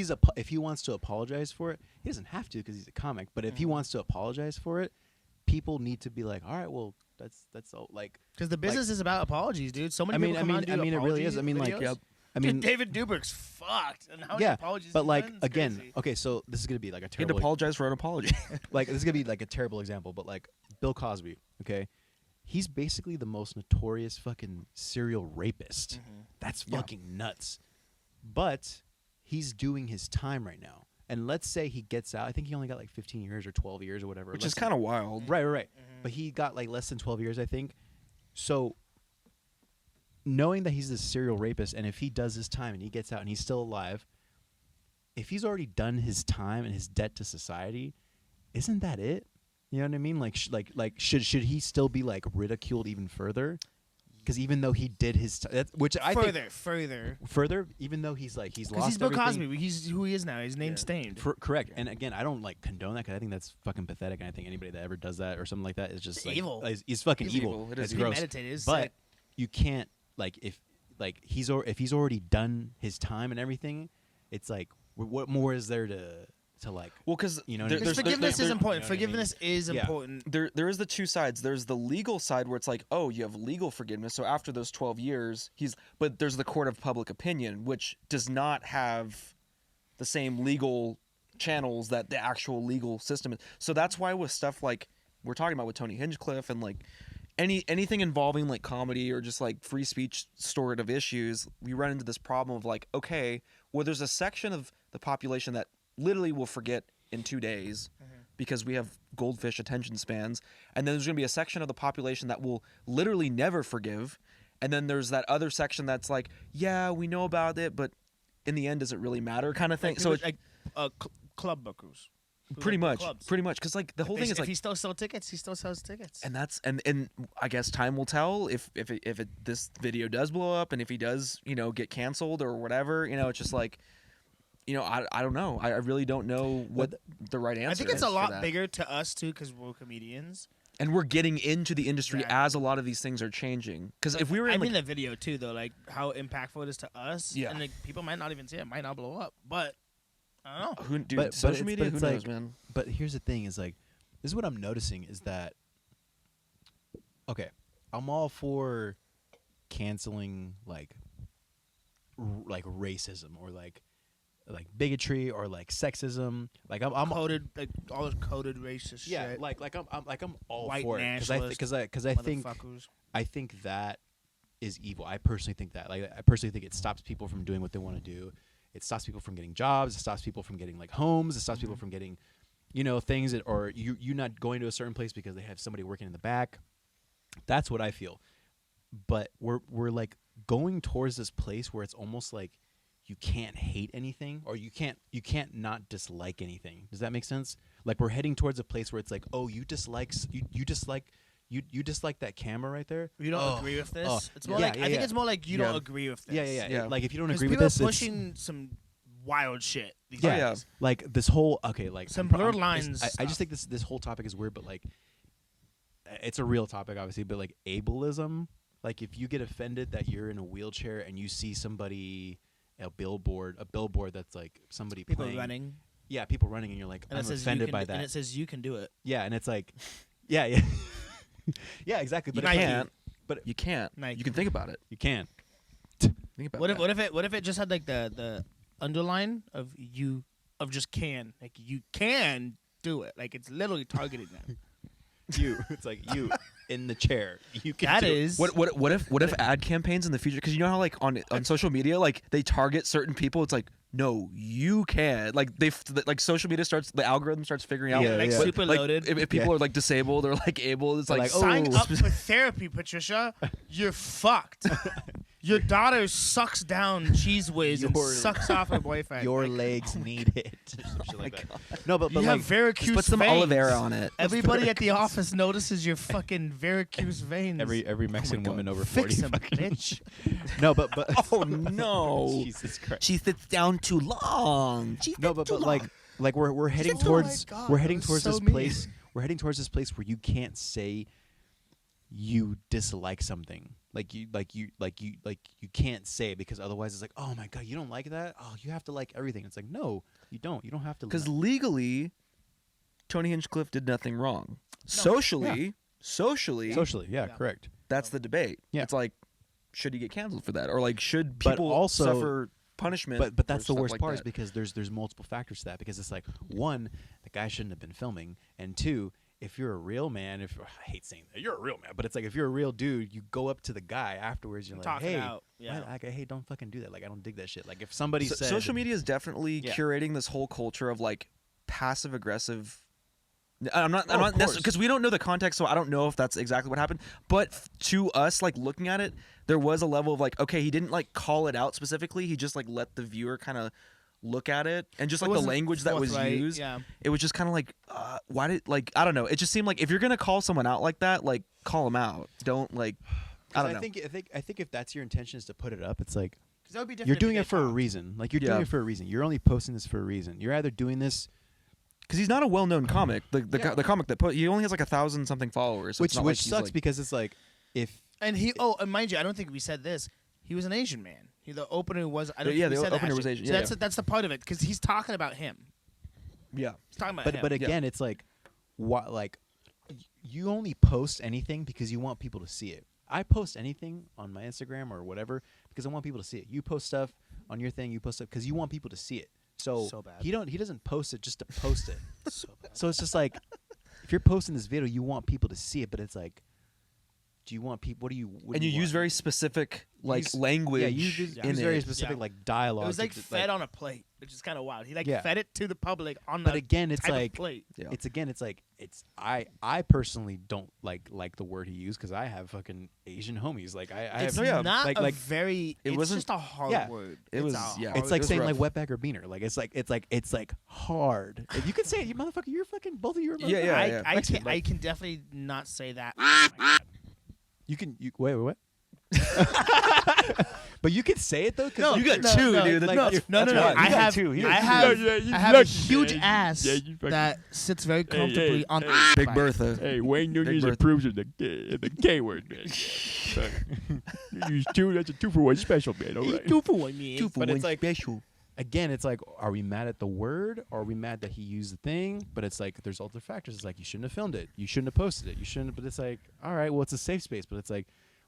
S5: he wants to apologize for it, he doesn't have to because he's a comic. But if he wants to apologize for it, people need to be like, all right, well, that's all. Like,
S4: Because the business is about apologies, dude. So many
S5: I mean,
S4: people come on and do
S5: it really is.
S4: apology
S5: I mean, like,
S4: videos.
S5: I mean,
S4: Dude, David Dubrick's fucked. And how many
S5: yeah,
S4: apologies
S5: but
S4: he's
S5: like
S4: done is
S5: again,
S4: crazy.
S5: okay, so this is gonna be like a
S3: He'd
S5: terrible,
S3: apologize for an apology.
S5: like this is gonna be like a terrible example, but like Bill Cosby, okay, he's basically the most notorious fucking serial rapist. That's fucking nuts. But he's doing his time right now, and let's say he gets out. I think he only got like 15 years or 12 years or whatever,
S3: Which is kind of wild.
S5: right. But he got like less than 12 years, I think. So knowing that he's this serial rapist, and if he does his time and he gets out and he's still alive, if he's already done his time and his debt to society, isn't that it? You know what I mean? Like, should he still be like ridiculed even further? Because even though he did his which I think further, even though he's like he's lost
S4: he's Bill
S5: everything.
S4: Cosby. He's who he is now. His name's stained.
S5: Correct. And again, I don't like condone that because I think that's fucking pathetic. And I think anybody that ever does that or something like that is just like
S4: evil.
S5: He's fucking
S3: He's
S5: evil.
S3: evil. It
S5: It's
S3: is
S5: gross.
S4: premeditated. It's
S5: But
S4: sick.
S5: you can't like if he's already done his time and everything, it's like what more is there to like?
S3: Well, because
S5: You know,
S3: there,
S5: there's-
S4: Forgiveness is important.
S5: you know what I mean?
S4: Forgiveness is
S5: Yeah.
S4: important.
S3: there is the two sides. There's the legal side where it's like, oh, you have legal forgiveness. So after those 12 years, but there's the court of public opinion, which does not have the same legal channels that the actual legal system is. So that's why with stuff like we're talking about with Tony Hinchcliffe and like anything involving like comedy or just like free speech sort of issues, we run into this problem of like, okay, well, there's a section of the population that literally will forget in 2 days because we have goldfish attention spans, and then there's going to be a section of the population that will literally never forgive, and then there's that other section that's like, yeah, we know about it, but in the end, does it really matter kind of thing?
S4: Like,
S3: So
S4: like club bookers. Who
S3: pretty
S4: like the
S3: much
S4: clubs.
S3: because like the whole thing is
S4: If
S3: like,
S4: he still sells tickets, he still sells tickets.
S3: and that's and I guess time will tell if this video does blow up and if he does get canceled or whatever. It's just like, I don't know. I really don't know what the right answer is.
S4: I think it's a
S3: for
S4: lot
S3: that.
S4: bigger to us too because we're comedians.
S3: And we're getting into the industry
S4: Exactly.
S3: as a lot of these things are changing. Because if we were in
S4: I
S3: like,
S4: mean the video too, though, like how impactful it is to us.
S3: Yeah.
S4: And like, people might not even see it, might not blow up, but I don't know.
S3: who, dude,
S5: But
S3: social
S5: it's-
S3: media,
S5: but
S3: who
S5: it's
S3: knows,
S5: like-
S3: man?
S5: But here's the thing: is like, this is what I'm noticing is that, okay, I'm all for canceling like racism or like bigotry or like sexism. Like I'm
S4: Coded, like all this coded racist
S5: yeah,
S4: shit.
S5: like I'm all
S4: White
S5: for it
S4: nationalist
S5: because
S4: motherfuckers.
S5: I think that is evil. I personally think that. Like, I personally think it stops people from doing what they want to do. It stops people from getting jobs. It stops people from getting like homes. It stops people from getting, things that, or you not going to a certain place because they have somebody working in the back. That's what I feel. But we're like going towards this place where it's almost like you can't hate anything or you can't not dislike anything. Does that make sense? Like we're heading towards a place where it's like, oh, you dislike that camera right there.
S4: You don't agree with this. It's more
S5: yeah,
S4: like
S5: yeah,
S4: I think
S5: yeah.
S4: it's more like you
S3: Yeah.
S4: don't agree with this.
S5: Yeah. Like if you don't
S4: 'Cause
S5: agree with
S4: people
S5: this,
S4: are
S5: it's,
S4: pushing some wild shit. These
S5: yeah,
S4: days.
S5: like this whole like
S4: Some
S5: I'm pro-
S4: blurred
S5: I'm-
S4: lines
S5: I just
S4: stuff.
S5: think this whole topic is weird, but like it's a real topic, obviously. But like ableism, like if you get offended that you're in a wheelchair and you see somebody a billboard that's like somebody
S4: People
S5: playing,
S4: running.
S5: yeah, people running, and you're like,
S4: And
S5: I'm
S4: it says
S5: offended
S4: you
S5: by
S4: can,
S5: that.
S4: And it says you can do it.
S5: Yeah, and it's like, yeah, yeah, exactly. But
S3: You
S5: it's like-
S3: can't.
S5: but
S3: You can't.
S4: Nike.
S3: You can think about it.
S5: you can.
S3: Think about
S4: What
S3: that.
S4: if it just had like the underline of just can, like you can do it, like it's literally targeting them.
S5: It's like you in the chair. You can
S4: That
S5: do it.
S4: is
S3: What if ad campaigns in the future? Because you know how like on social media, like they target certain people. It's like, no, you can. Like like social media starts, the algorithm starts figuring out.
S5: Yeah,
S4: like
S5: yeah.
S4: super
S3: Like,
S4: loaded.
S3: if people are like disabled or like able, it's like,
S5: like,
S4: Sign
S5: oh,
S4: up for therapy, Patricia. You're fucked. Your daughter sucks down Cheese Whiz and
S5: Your-
S4: sucks off her boyfriend.
S5: Your
S4: Like,
S5: legs need it. Some shit like that. No, but
S4: you
S5: like
S4: have varicose
S3: put some
S4: veins.
S3: aloe vera on it.
S4: Everybody at the office notices your fucking varicose veins.
S5: every Mexican woman over 40.
S4: Fix them,
S5: fucking-
S4: bitch.
S5: No, but
S3: Oh no!
S5: Jesus Christ.
S3: She sits down too long.
S5: No, but like we're heading
S4: said, "Oh
S5: towards
S4: my God,
S5: we're
S4: that
S5: heading
S4: was
S5: towards
S4: so
S5: this
S4: mean."
S5: place. We're heading towards this place where you can't say you dislike something. Like you can't say it because otherwise it's like, oh my God, you don't like that? Oh, you have to like everything. It's like, no, you don't. You don't have to.
S3: Because
S5: like-
S3: legally, Tony Hinchcliffe did nothing wrong. Socially,
S5: yeah, correct.
S3: that's the debate.
S5: Yeah.
S3: It's like, should he get canceled for that, or like should
S5: But
S3: people
S5: also-
S3: suffer punishment?
S5: But that's
S3: for
S5: the
S3: stuff
S5: worst
S3: like
S5: part is
S3: that?
S5: because there's multiple factors to that, because it's like, one, the guy shouldn't have been filming, and two, if you're a real man, I hate saying that, you're a real man, but it's like if you're a real dude, you go up to the guy afterwards, you're like,
S4: Talk it
S5: hey,
S4: out, yeah.
S5: hey, don't fucking do that. Like, I don't dig that shit. Like, if somebody said
S3: Social media is definitely
S5: Yeah.
S3: curating this whole culture of like passive aggressive. I'm not
S5: of course.
S3: because we don't know the context, so I don't know if that's exactly what happened. But to us, like looking at it, there was a level of like, okay, he didn't like call it out specifically. He just like let the viewer kind of look at it, and just
S4: It
S3: like the
S4: wasn't
S3: language that was
S4: forthright,
S3: used,
S4: yeah.
S3: it was just kind of like, why did like I don't know. It just seemed like if you're gonna call someone out like that, like call them out. Don't like I don't know.
S5: I think if that's your intention is to put it up, it's like
S4: 'Cause that would be different
S5: you're
S4: if
S5: doing
S4: they
S5: it for a
S4: talked.
S5: reason. Like, you're
S3: Yeah.
S5: doing it for a reason. You're only posting this for a reason. You're either doing this,
S3: Because he's not a well-known comic.
S5: Yeah.
S3: The comic that put he only has like 1,000 something followers. So
S5: which
S3: it's not like he's,
S5: sucks
S3: like-
S5: because it's like, if
S4: And and mind you, I don't think we said this. He was an Asian man. The opener was. I don't
S3: Yeah,
S4: think we
S3: the
S4: said that,
S3: opener was
S4: actually.
S3: Asian,
S4: So
S3: yeah,
S4: that's the part of it, because he's talking about him.
S3: yeah.
S4: He's talking about
S5: but
S4: him.
S5: but again, it's like, what, like, you only post anything because you want people to see it. I post anything on my Instagram or whatever because I want people to see it. You post stuff on your thing, you post stuff because you want people to see it.
S4: So bad.
S5: he doesn't post it just to post it.
S4: so bad.
S5: So it's just like, if you're posting this video, you want people to see it, but it's like, do you want people? What do you? What
S3: And
S5: do
S3: you use
S5: want?
S3: very specific like
S5: Use-
S3: language
S5: Yeah, you use
S3: in
S5: very
S3: it.
S5: specific
S4: Yeah.
S5: like dialogue.
S4: It was like
S5: to-
S4: fed on a plate, which is kind of wild. He like
S5: Yeah.
S4: fed it to the public on
S5: But
S4: the
S5: again, it's
S4: type of
S5: like
S4: plate.
S3: Yeah.
S5: it's like I personally don't like the word he used because I have fucking Asian homies. Like I
S4: It's
S5: have
S3: yeah.
S4: not
S5: like
S4: a very.
S3: it
S4: it's
S3: wasn't-
S4: just a hard
S5: yeah.
S4: word.
S3: It was-
S4: a hard
S3: yeah.
S5: it's like
S3: was
S5: saying
S3: rough.
S5: like wetback or beaner. Like it's like hard. If you could say it, you motherfucker, you're fucking both of you are
S3: Yeah,
S5: motherfuckers.
S3: yeah.
S4: I can definitely not say that.
S5: You can wait what? But you can say it though. 'Cause
S4: No,
S5: like,
S3: You got
S4: no,
S3: two,
S4: no,
S3: dude.
S5: like,
S4: No,
S5: you're-
S4: no, no,
S3: that's
S4: no.
S3: why.
S4: I
S3: You got
S4: have,
S3: two. He
S4: I
S3: doesn't-
S4: have,
S1: Yeah, you
S4: I have a
S1: look,
S4: huge
S1: man.
S4: ass
S1: Yeah, you fucking-
S4: that sits very comfortably on the
S3: Big
S4: back.
S3: Bertha.
S1: Hey, Wayne Nunez
S3: Bertha.
S1: approves of the K word, man. Yeah. You use two. That's a 2-for-1 special, man. All right.
S4: 2 for 1, man.
S3: Two for
S5: But it's
S3: one
S5: like-
S3: special.
S5: Again, it's like, are we mad at the word or are we mad that he used the thing? But it's like, there's other factors. It's like, you shouldn't have filmed it. You shouldn't have posted it. You shouldn't. But it's like, all right, well, it's a safe space. But it's like,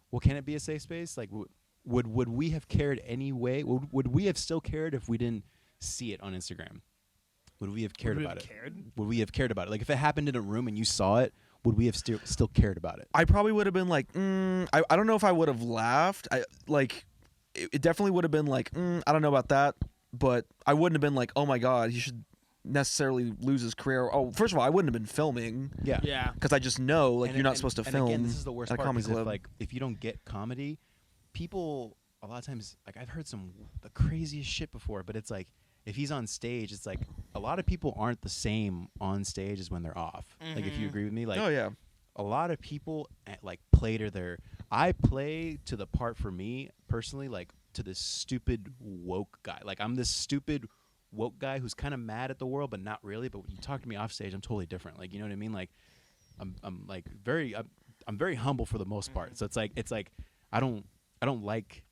S5: well, can it be a safe space? Like, would we have cared anyway? Would we have still cared if we didn't see it on Instagram? Would we have cared
S4: we
S5: about
S4: have
S5: it?
S4: cared?
S5: Would we have cared about it? Like, if it happened in a room and you saw it, would we have still cared about it?
S3: I probably would have been like, I don't know if I would have laughed. It definitely would have been like, I don't know about that, but I wouldn't have been like, oh my god, he should necessarily lose his career. Oh, first of all, I wouldn't have been filming
S4: Yeah.
S3: because I just know like
S5: And-
S3: you're not
S5: and-
S3: supposed to
S5: and
S3: film.
S5: Again, this is the worst
S3: at a
S5: part
S3: comedy
S5: because
S3: club.
S5: if you don't get comedy, people a lot of times, like, I've heard the craziest shit before, but it's like, if he's on stage, it's like a lot of people aren't the same on stage as when they're off. Like, if you agree with me, like,
S3: oh yeah,
S5: a lot of people like play to their. I play to the part for me personally, like, to this stupid woke guy. Like, I'm this stupid woke guy who's kind of mad at the world, but not really. But when you talk to me off stage, I'm totally different. Like, you know what I mean? Like, I'm like I'm very humble for the most part. So it's like I don't like.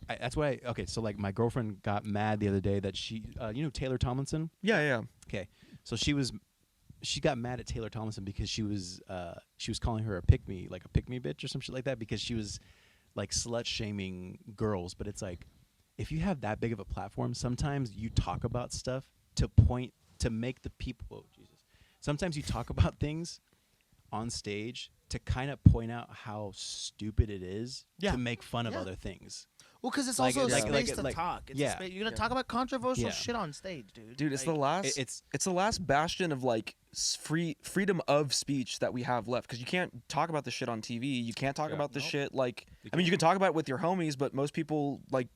S5: That's why. Okay, so like my girlfriend got mad the other day that she, Taylor Tomlinson.
S3: yeah.
S5: Okay, so she got mad at Taylor Tomlinson because she was calling her a pick me bitch or some shit like that because she was like slut shaming girls, but it's like if you have that big of a platform, sometimes you talk about stuff to make the people. Oh, Jesus! Sometimes you talk about things on stage to kind of point out how stupid it is
S4: Yeah.
S5: to make fun of
S4: Yeah.
S5: other things.
S4: Well, because it's
S5: Like,
S4: also a
S5: like-
S4: space
S5: like-
S4: to
S5: like-
S4: talk. It's
S5: yeah.
S4: you're gonna talk about controversial
S5: Yeah.
S4: shit on stage, dude.
S3: Dude, it's
S4: Like,
S3: the last.
S5: it's-
S3: It's the last bastion of like freedom of speech that we have left. Because you can't talk about the shit on TV. You can't talk about the shit like. I mean, you can talk about it with your homies, but most people like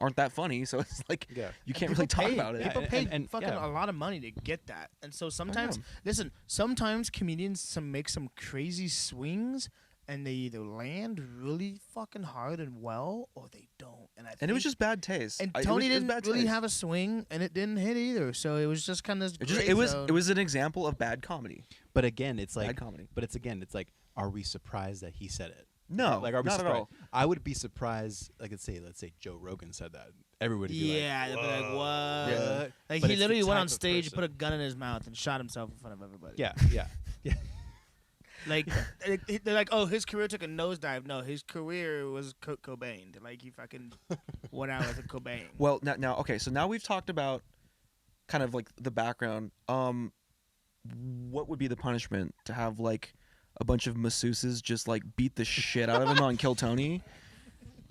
S3: aren't that funny. So it's like
S5: Yeah.
S3: you can't really talk about it.
S4: People
S5: and-
S4: pay
S5: and-
S4: fucking
S5: yeah.
S4: a lot of money to get that, and so sometimes,
S3: Yeah.
S4: listen, sometimes comedians make some crazy swings, and they either land really fucking hard and well, or they don't. And
S3: And it was just bad taste.
S4: and
S3: It
S4: Tony
S3: was
S4: didn't
S3: bad
S4: really
S3: taste.
S4: have a swing, and it didn't hit either. So it was just kind of
S3: It was an example of bad comedy.
S5: But again, it's like
S3: Bad comedy.
S5: But it's like, are we surprised that he said it?
S3: No,
S5: like are we
S3: not at
S5: surprised?
S3: all.
S5: I would be surprised. Like let's say Joe Rogan said that. Everybody would be
S4: Yeah, they'd be like, what?
S3: Yeah.
S4: Like
S5: But
S4: he
S5: it's the
S4: literally went
S5: type
S4: on
S5: of
S4: stage,
S5: person.
S4: put a gun in his mouth, and shot himself in front of everybody.
S5: Yeah, yeah.
S4: Like they're like, oh, his career took a nosedive. No, his career was Cobain. Like he fucking went out with a Cobain.
S3: Well, now, okay. So now we've talked about kind of like the background. What would be the punishment to have like a bunch of masseuses just like beat the shit out of him on Kill Tony?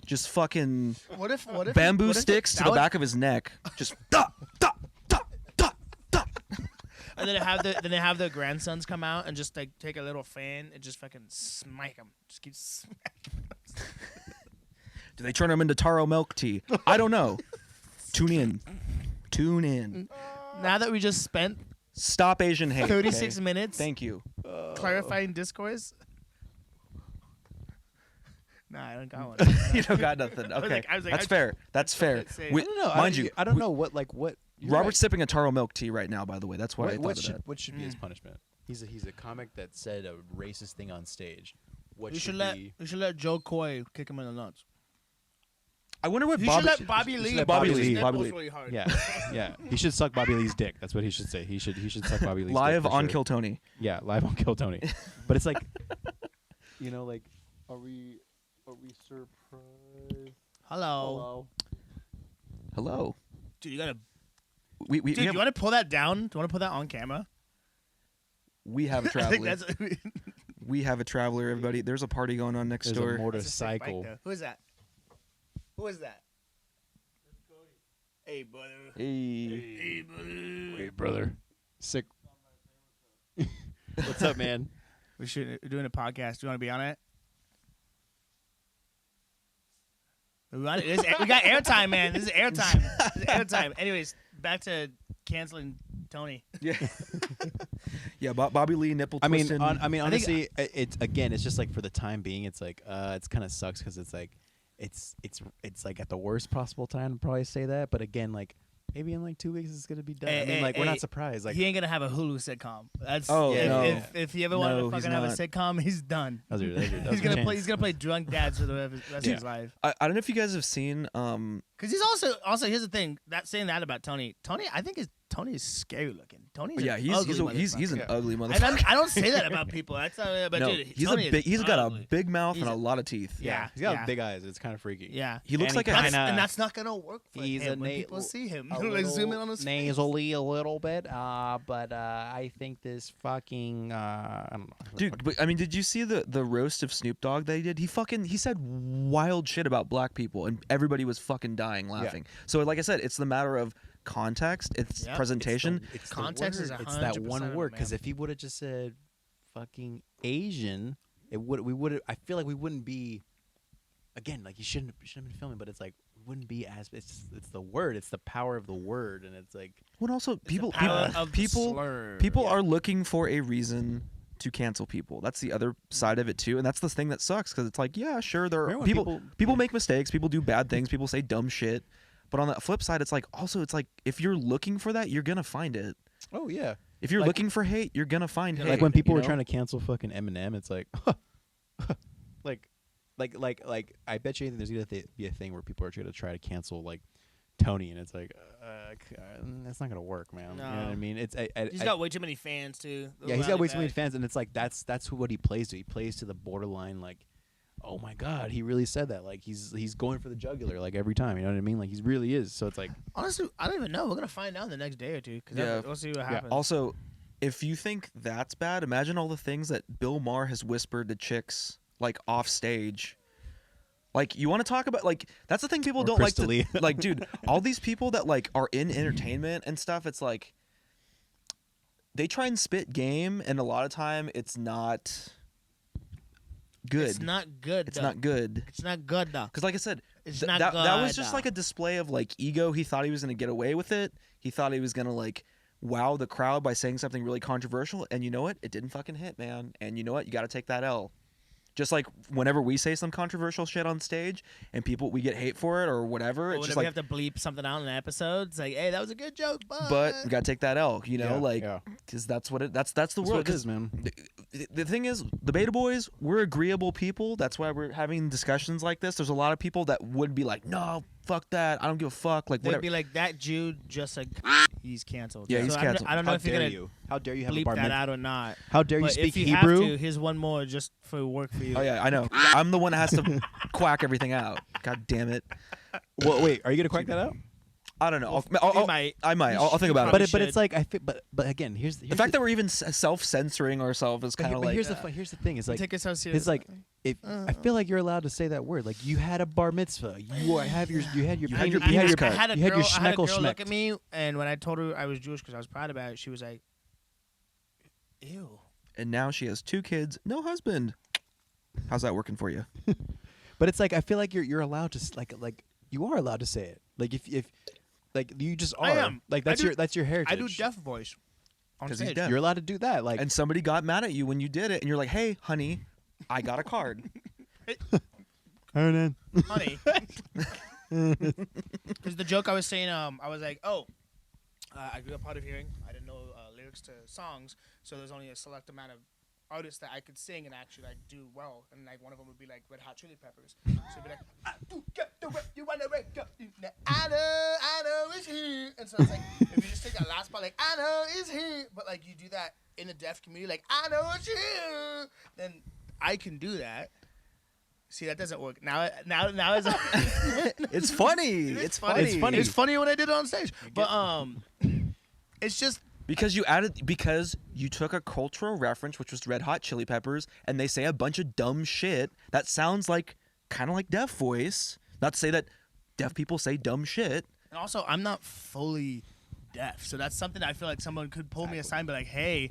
S3: Just fucking
S4: What if
S3: bamboo sticks to the back of his neck. Just da da da da da.
S4: And then they have their grandsons come out and just like take a little fan and just fucking smack them. Just keep smacking.
S3: Do they turn him into taro milk tea? I don't know. Tune in. Tune in.
S4: Now that we just spent
S3: Stop Asian hate.
S4: 36
S3: okay?
S4: minutes
S3: Thank you.
S4: clarifying discourse. Nah, I don't got one.
S3: You don't got nothing.
S4: was
S3: Okay,
S4: like- I was like,
S3: that's
S4: I-
S3: fair. That's fair.
S4: Let's say-
S3: We-
S4: I
S5: don't know.
S3: Mind you,
S5: I don't know what you're
S3: Robert's
S5: right.
S3: sipping a taro milk tea right now. By the way, that's why I thought of that.
S5: What should be his punishment? He's a comic that said a racist thing on stage. What
S4: We
S5: should
S4: should let Joe Coy kick him in the nuts.
S3: I wonder what
S4: You
S3: Bobby.
S4: should let Bobby
S5: should
S4: Lee.
S5: let
S3: Bobby
S5: Lee.
S3: Lee.
S4: Nipples really hard.
S5: Yeah, yeah. He should suck Bobby Lee's dick. That's what he should say. He should suck Bobby Lee's dick
S3: live
S5: for
S3: on
S5: sure.
S3: Kill Tony.
S5: Yeah, live on Kill Tony. But it's like, like, are we surprised?
S4: Hello.
S3: Hello.
S4: Dude, you gotta.
S3: We
S4: Dude,
S3: have,
S4: you want to pull that down? Do you want to put that on camera?
S3: we have a
S4: I think
S3: traveler.
S4: that's.
S3: We have a traveler. Everybody, there's a party going on next
S5: There's
S3: door.
S5: a
S4: That's a sick bike,
S5: motorcycle.
S4: though. Who is that? Who is that? Hey, brother.
S3: Hey.
S4: Hey, brother.
S5: Wait, brother. Sick. What's up, man?
S4: We're doing a podcast. Do you want to be on it? We got airtime, man. This is airtime. This is airtime. Anyways, back to canceling Tony.
S3: Yeah. Yeah. Bobby Lee nipple
S5: I mean,
S3: twisting.
S5: honestly, it's just like for the time being, it's like it's kind of sucks because it's like it's like at the worst possible time to probably say that, but again, like maybe in like 2 weeks it's gonna be done. I mean, like we're not surprised. Like
S4: he ain't gonna have a Hulu sitcom. That's
S3: Oh,
S5: no.
S4: if he ever wanted to
S3: No, he's
S4: fucking have a
S3: not.
S4: sitcom, he's done.
S5: those are
S4: He's gonna play drunk dads for the rest of his life.
S3: I don't know if you guys have seen.
S4: Because he's also here's the thing saying that about Tony. Tony, I think Tony is scary looking. Tony's
S3: Yeah,
S4: an
S3: he's
S4: ugly
S3: he's an
S4: motherfucker.
S3: ugly
S4: And
S3: motherfucker.
S4: I don't say that about people. That's not. But
S3: No,
S4: dude,
S3: he's
S4: Tony
S3: a big.
S4: is
S3: He's got a
S4: ugly.
S3: big mouth
S4: He's
S3: and a
S4: a-
S3: lot of teeth.
S4: Yeah,
S5: he's got
S4: yeah.
S5: big eyes. It's kind of freaky.
S4: Yeah,
S3: He looks
S5: And
S3: like
S5: he
S3: a.
S5: kinda-
S4: and that's not gonna work for
S5: He's
S4: him
S5: a
S4: when
S5: na-
S4: people see him.
S5: a
S4: Like zoom in
S5: little
S4: on his face.
S5: nasally a little bit, but I think this fucking I don't know.
S3: Dude, but, I mean, did you see the roast of Snoop Dogg that he did? He said wild shit about black people, and everybody was fucking dying laughing. So, like I said, it's the matter of context, it's
S4: Yep.
S3: presentation.
S5: It's
S4: Context is
S5: word. It's that
S4: 100%
S5: one
S4: of it,
S5: word. Because
S4: man.
S5: if he would have just said fucking Asian, we would. I feel like we wouldn't be. Again, like you shouldn't have been filming, but it's like we wouldn't be as. It's the word. It's the power of the word, and it's like.
S3: Well, also people
S4: power of the
S3: people
S4: slur.
S3: people are looking for a reason to cancel people. That's the other side of it too, and that's the thing that sucks because it's like, yeah, sure, there are
S5: Remember when
S3: people
S5: people-
S3: make mistakes, people do bad things, people say dumb shit, but on the flip side, it's like if you're looking for that, you're gonna find it.
S5: Oh yeah.
S3: If you're
S5: Like-
S3: looking for hate, you're gonna find hate.
S5: Like when people
S3: you
S5: were
S3: know?
S5: trying to cancel fucking Eminem, it's like, like I bet you there's gonna be a thing where people are gonna try to cancel like Tony, and it's like, that's not gonna work, man. You know what I
S4: No.
S5: mean? It's
S4: He's got way too many fans too.
S5: yeah, he's got way too many fans, and it's like that's what he plays to. He plays to the borderline like oh my god, he really said that. Like he's going for the jugular like every time. You know what I mean? Like he really is. So it's like
S4: Honestly, I don't even know. We're gonna find out in the next day or two.
S3: Yeah.
S4: We'll see what happens.
S3: Also, if you think that's bad, imagine all the things that Bill Maher has whispered to chicks like off stage. Like you want to talk about like that's the thing people
S5: Or
S3: don't like
S5: Crystal
S3: to
S5: Lee.
S3: like, dude. All these people that like are in entertainment and stuff. It's like they try and spit game, and a lot of time it's not good.
S4: It's not good.
S3: It's
S4: though.
S3: not good.
S4: It's not good though.
S3: Because like I said,
S4: It's
S3: th-
S4: not
S3: that was
S4: good.
S3: just like a display of like ego. He thought he was gonna get away with it. He thought he was gonna like wow the crowd by saying something really controversial. And you know what? It didn't fucking hit, man. And you know what? You got to take that L. Just like whenever we say some controversial shit on stage and we get hate for it or whatever, it's
S4: Whenever
S3: just
S4: we
S3: like,
S4: have to bleep something out in an episode, it's like, hey, that was a good joke,
S3: but we got to take that L, you know,
S5: Yeah,
S3: like,
S5: yeah.
S3: because that's what that's the
S5: that's
S3: world.
S5: what it
S3: 'Cause
S5: is, man.
S3: the thing is, the Beta Boys, we're agreeable people. That's why we're having discussions like this. There's a lot of people that would be like, no, fuck that. I don't give a fuck. Like,
S4: They'd
S3: whatever.
S4: be like, that Jude just like, he's canceled.
S3: Yeah, he's
S4: So
S3: canceled.
S4: I don't know
S5: How
S4: if you're
S5: dare
S4: gonna
S5: you? How dare you have a
S4: bleep
S5: bar
S4: that
S5: mitzvah?
S4: out or not.
S5: How dare you
S4: But
S5: speak
S4: if you
S5: Hebrew?
S4: have to, here's one more just for work for you.
S3: Oh yeah, I know. I'm the one that has to quack everything out. God damn it.
S5: Well, wait, are you gonna crack that out?
S3: I don't know.
S4: You might.
S3: I might.
S4: You
S3: I'll
S4: should-
S3: think
S4: you
S3: about
S4: probably
S3: it.
S5: But it's
S4: should.
S5: like but again, here's
S3: The fact that we're even self-censoring ourselves is kind of
S5: but
S3: like.
S5: here's the thing. It's like
S4: take it so serious.
S5: it's like if I feel like you're allowed to say that word. Like you had a bar mitzvah. You had your
S3: You had your
S4: I
S3: penis
S4: had,
S3: cut.
S4: I had a
S5: you had
S4: girl,
S5: your
S4: I had a girl
S5: schmeckle
S4: look at
S5: schmecked.
S4: me, and when I told her I was Jewish because I was proud about it, she was like, "Ew."
S3: And now she has 2 kids, no husband. How's that working for you?
S5: But it's like I feel like you're allowed to like you are allowed to say it. Like if like you just are.
S4: I am.
S5: Like
S4: I
S5: that's
S4: do-
S5: your heritage.
S4: I do deaf voice on
S3: 'Cause he's
S4: stage.
S3: deaf.
S5: You're allowed to do that. Like
S3: And somebody got mad at you when you did it, and you're like, "Hey, honey, I got a card."
S5: Hernan.
S4: Honey. Because the joke I was saying, I was like, I grew up hard of hearing. I didn't know lyrics to songs, so there's only a select amount of artists that I could sing and actually like do well. And like one of them would be like Red Hot Chili Peppers. So it'd be like, I do get the way you wanna wake up. I know it's here. And so it's like, if you just take that last part, like, I know it's here, but like you do that in the deaf community, like, I know it's here, then I can do that. See, that doesn't work. Now it's
S3: It's funny. It's funny.
S5: It's funny.
S4: It's funny when I did it on stage, but it's just
S3: Because you took a cultural reference, which was Red Hot Chili Peppers, and they say a bunch of dumb shit that sounds like kind of like deaf voice. Not to say that deaf people say dumb shit.
S4: and also I'm not fully deaf, so that's something I feel like someone could pull me aside and be like, "Hey,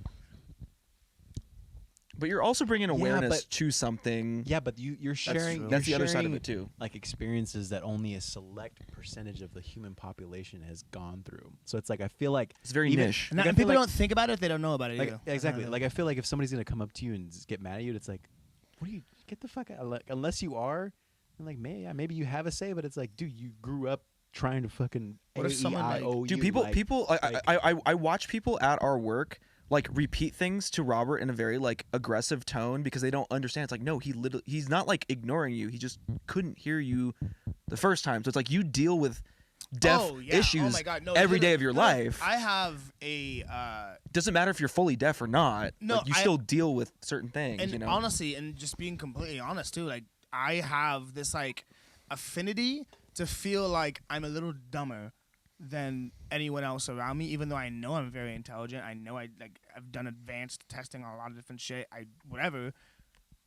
S3: But you're also bringing awareness
S5: but-
S3: to something.
S5: Yeah, but you're sharing.
S4: true.
S3: That's the
S5: you're
S3: other side of
S5: sharing,
S3: it too.
S5: Like experiences that only a select percentage of the human population has gone through. So it's like I feel like
S3: It's very
S5: even-
S3: niche.
S4: and
S5: Like, I
S4: people
S5: feel like-
S4: don't think about it if they don't know about it
S5: Like
S4: either."
S5: exactly. Like I feel like if somebody's gonna come up to you and just get mad at you, it's like, what do you get the fuck out? Like, unless you are, and like maybe you have a say, but it's like, dude, you grew up trying to fucking
S4: What if someone, like-
S5: AEIOU,
S3: Dude, people,
S5: like-
S3: I watch people at our work like repeat things to Robert in a very like aggressive tone because they don't understand. It's like, no, he's not like ignoring you. He just couldn't hear you the first time. So it's like you deal with deaf issues
S4: my God. No,
S3: every day
S4: literally-
S3: of your
S4: no,
S3: life.
S4: I have a
S3: Doesn't matter if you're fully deaf or not.
S4: No,
S3: like, you still deal with certain things.
S4: and
S3: you know,
S4: honestly, and just being completely honest too, like I have this like affinity to feel like I'm a little dumber than anyone else around me, even though I know I'm very intelligent. I know I've done advanced testing on a lot of different shit. Whatever.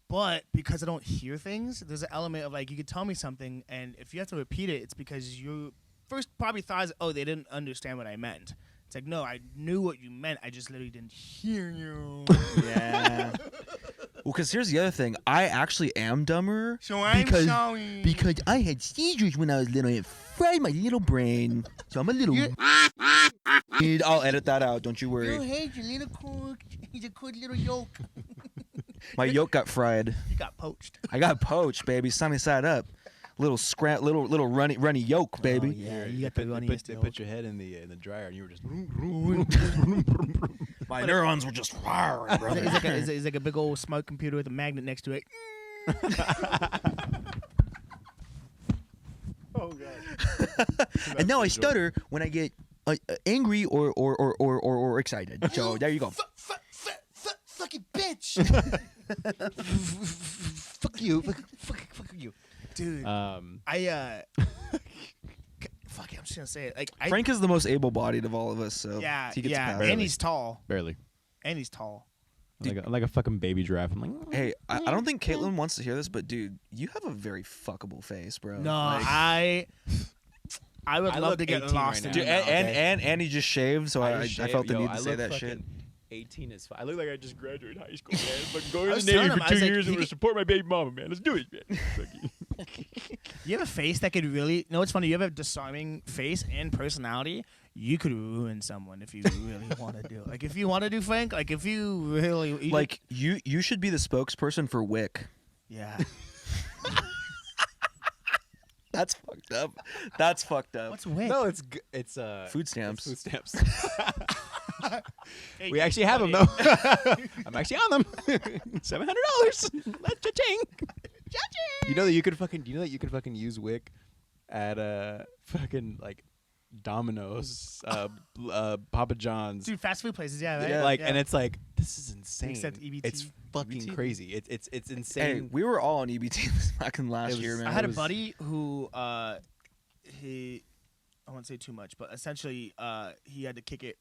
S4: But because I don't hear things, there's an element of like you could tell me something, and if you have to repeat it, it's because you first probably thought, they didn't understand what I meant. It's like, no, I knew what you meant. I just literally didn't hear you.
S3: yeah. Well, because here's the other thing. I actually am dumber.
S4: So I'm
S3: because,
S4: sorry.
S3: Because I had seizures when I was little. It fried my little brain. So I'm a little. I'll edit that out. Don't you worry.
S4: hate your little cork. He's a good little yolk.
S3: My yolk got fried.
S4: You got poached.
S3: I got poached, baby. Sunny side up. Little runny yolk, baby.
S4: Oh, yeah, you got
S5: They
S4: the
S5: put,
S4: runniest
S5: they
S4: yolk.
S5: put your head in the dryer and you were just.
S3: My neurons were just firing, brother.
S4: It's like a big old smart computer with a magnet next to it.
S5: Oh god.
S3: And now I stutter when I get angry or excited. So there you go.
S4: Fucking bitch.
S5: fuck you, fuck you,
S4: dude. I fuck it, I'm just gonna say it. Like
S3: Frank is the most able-bodied of all of us, so
S4: yeah,
S3: he gets
S4: yeah,
S3: past.
S4: and he's tall,
S5: barely.
S4: and he's tall.
S5: Like a fucking baby giraffe. I'm like,
S3: Hey, I don't think Caitlin wants to hear this, but dude, you have a very fuckable face, bro.
S4: No,
S3: Like,
S4: I would love
S5: look
S4: to get
S5: 18
S4: lost
S5: right
S4: in
S5: now.
S3: dude,
S4: it.
S3: and he just shaved, so I felt the
S5: Yo,
S3: need to
S5: I
S3: say
S5: look
S3: that
S5: fucking
S3: shit.
S5: 18 is fine.
S1: I look like I just graduated high school, man. Fucking going
S4: I
S1: to
S4: was
S1: the Navy
S4: telling him,
S1: for
S4: I
S1: 2
S4: was like,
S1: years. I'm
S4: he
S1: going to
S4: could-
S1: support my baby mama, man. Let's do it, man.
S4: You have a face that could really. No, it's funny. You have a disarming face and personality. You could ruin someone if you really want to do it. Like if you want to do Frank. Like if you really
S3: Like you should be the spokesperson for WIC.
S4: yeah.
S3: That's fucked up. That's fucked up.
S4: What's Wick?
S5: no, it's
S3: Food stamps.
S5: Food stamps.
S4: Hey,
S5: We actually have them though. I'm actually on them. $700. Let's cha-ching. You know that you could fucking use Wick at fucking like Domino's, Papa John's.
S4: Dude, fast food places. Yeah, right?
S3: Yeah.
S5: Like,
S4: yeah.
S5: and it's like, this is insane.
S4: Except EBT.
S5: It's fucking
S3: EBT.
S5: crazy. It's
S3: Hey,
S5: insane.
S3: we were all on EBT back in last
S5: It was-
S3: year, man.
S4: I had
S3: It
S4: a
S3: was-
S4: buddy who I won't say too much, but essentially he had to kick it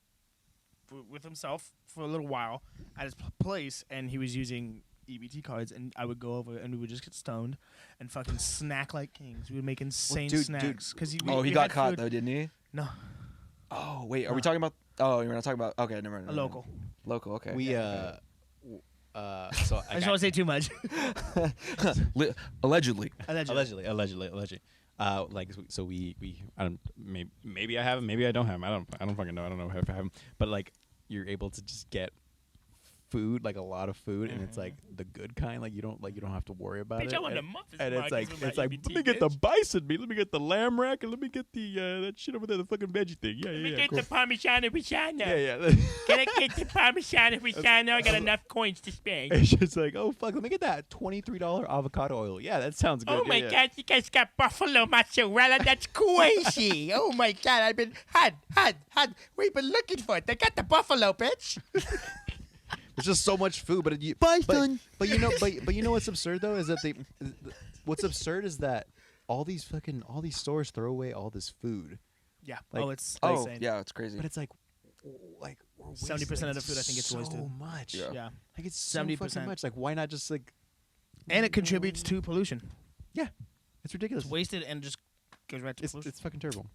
S4: with himself for a little while at his place, and he was using EBT cards, and I would go over and we would just get stoned and fucking snack like kings. We would make insane
S5: dude,
S4: snacks because
S3: he got caught though, didn't he?
S4: No,
S3: Oh wait, are
S4: No.
S3: we talking about? Oh, you're not talking about. Okay, never mind.
S4: a local.
S3: Local. Okay.
S5: We so
S4: I just don't want to say too much.
S3: Allegedly.
S4: Allegedly.
S5: allegedly. Like so we I don't maybe I have him, maybe I don't have him. I don't fucking know. I don't know if I have him. But like you're able to just get food, like a lot of food, and it's like the good kind. Like you don't have to worry about it. And it's like
S1: let me get the bison meat, let me get the lamb rack, and let me get the that shit over there, the fucking veggie thing. Yeah, yeah, yeah. Cool.
S6: Parmigiano Reggiano.
S5: yeah.
S6: Can I get the Parmigiano Reggiano? I got enough coins to spend.
S5: It's just like, oh fuck, let me get that $23 avocado oil. Yeah, that sounds good.
S6: Oh
S5: Yeah,
S6: my
S5: yeah.
S6: God, you guys got buffalo mozzarella? That's crazy. Oh my God, I've been had. We've been looking for it. They got the buffalo, bitch.
S5: There's just so much food, but you But you know, but you know what's absurd though is that what's absurd is that all these stores throw away all this food,
S4: Yeah.
S5: Like-
S4: It's
S3: Oh
S4: insane.
S3: yeah, it's crazy.
S5: but it's like we're
S4: 70% of the food I think gets
S5: so
S4: wasted.
S5: much.
S3: Yeah.
S4: Yeah.
S5: Like it's so
S4: 70%.
S5: fucking much. Like why not just like
S4: And it contributes to pollution.
S5: it's ridiculous.
S4: It's wasted and just goes right to pollution.
S5: It's fucking terrible.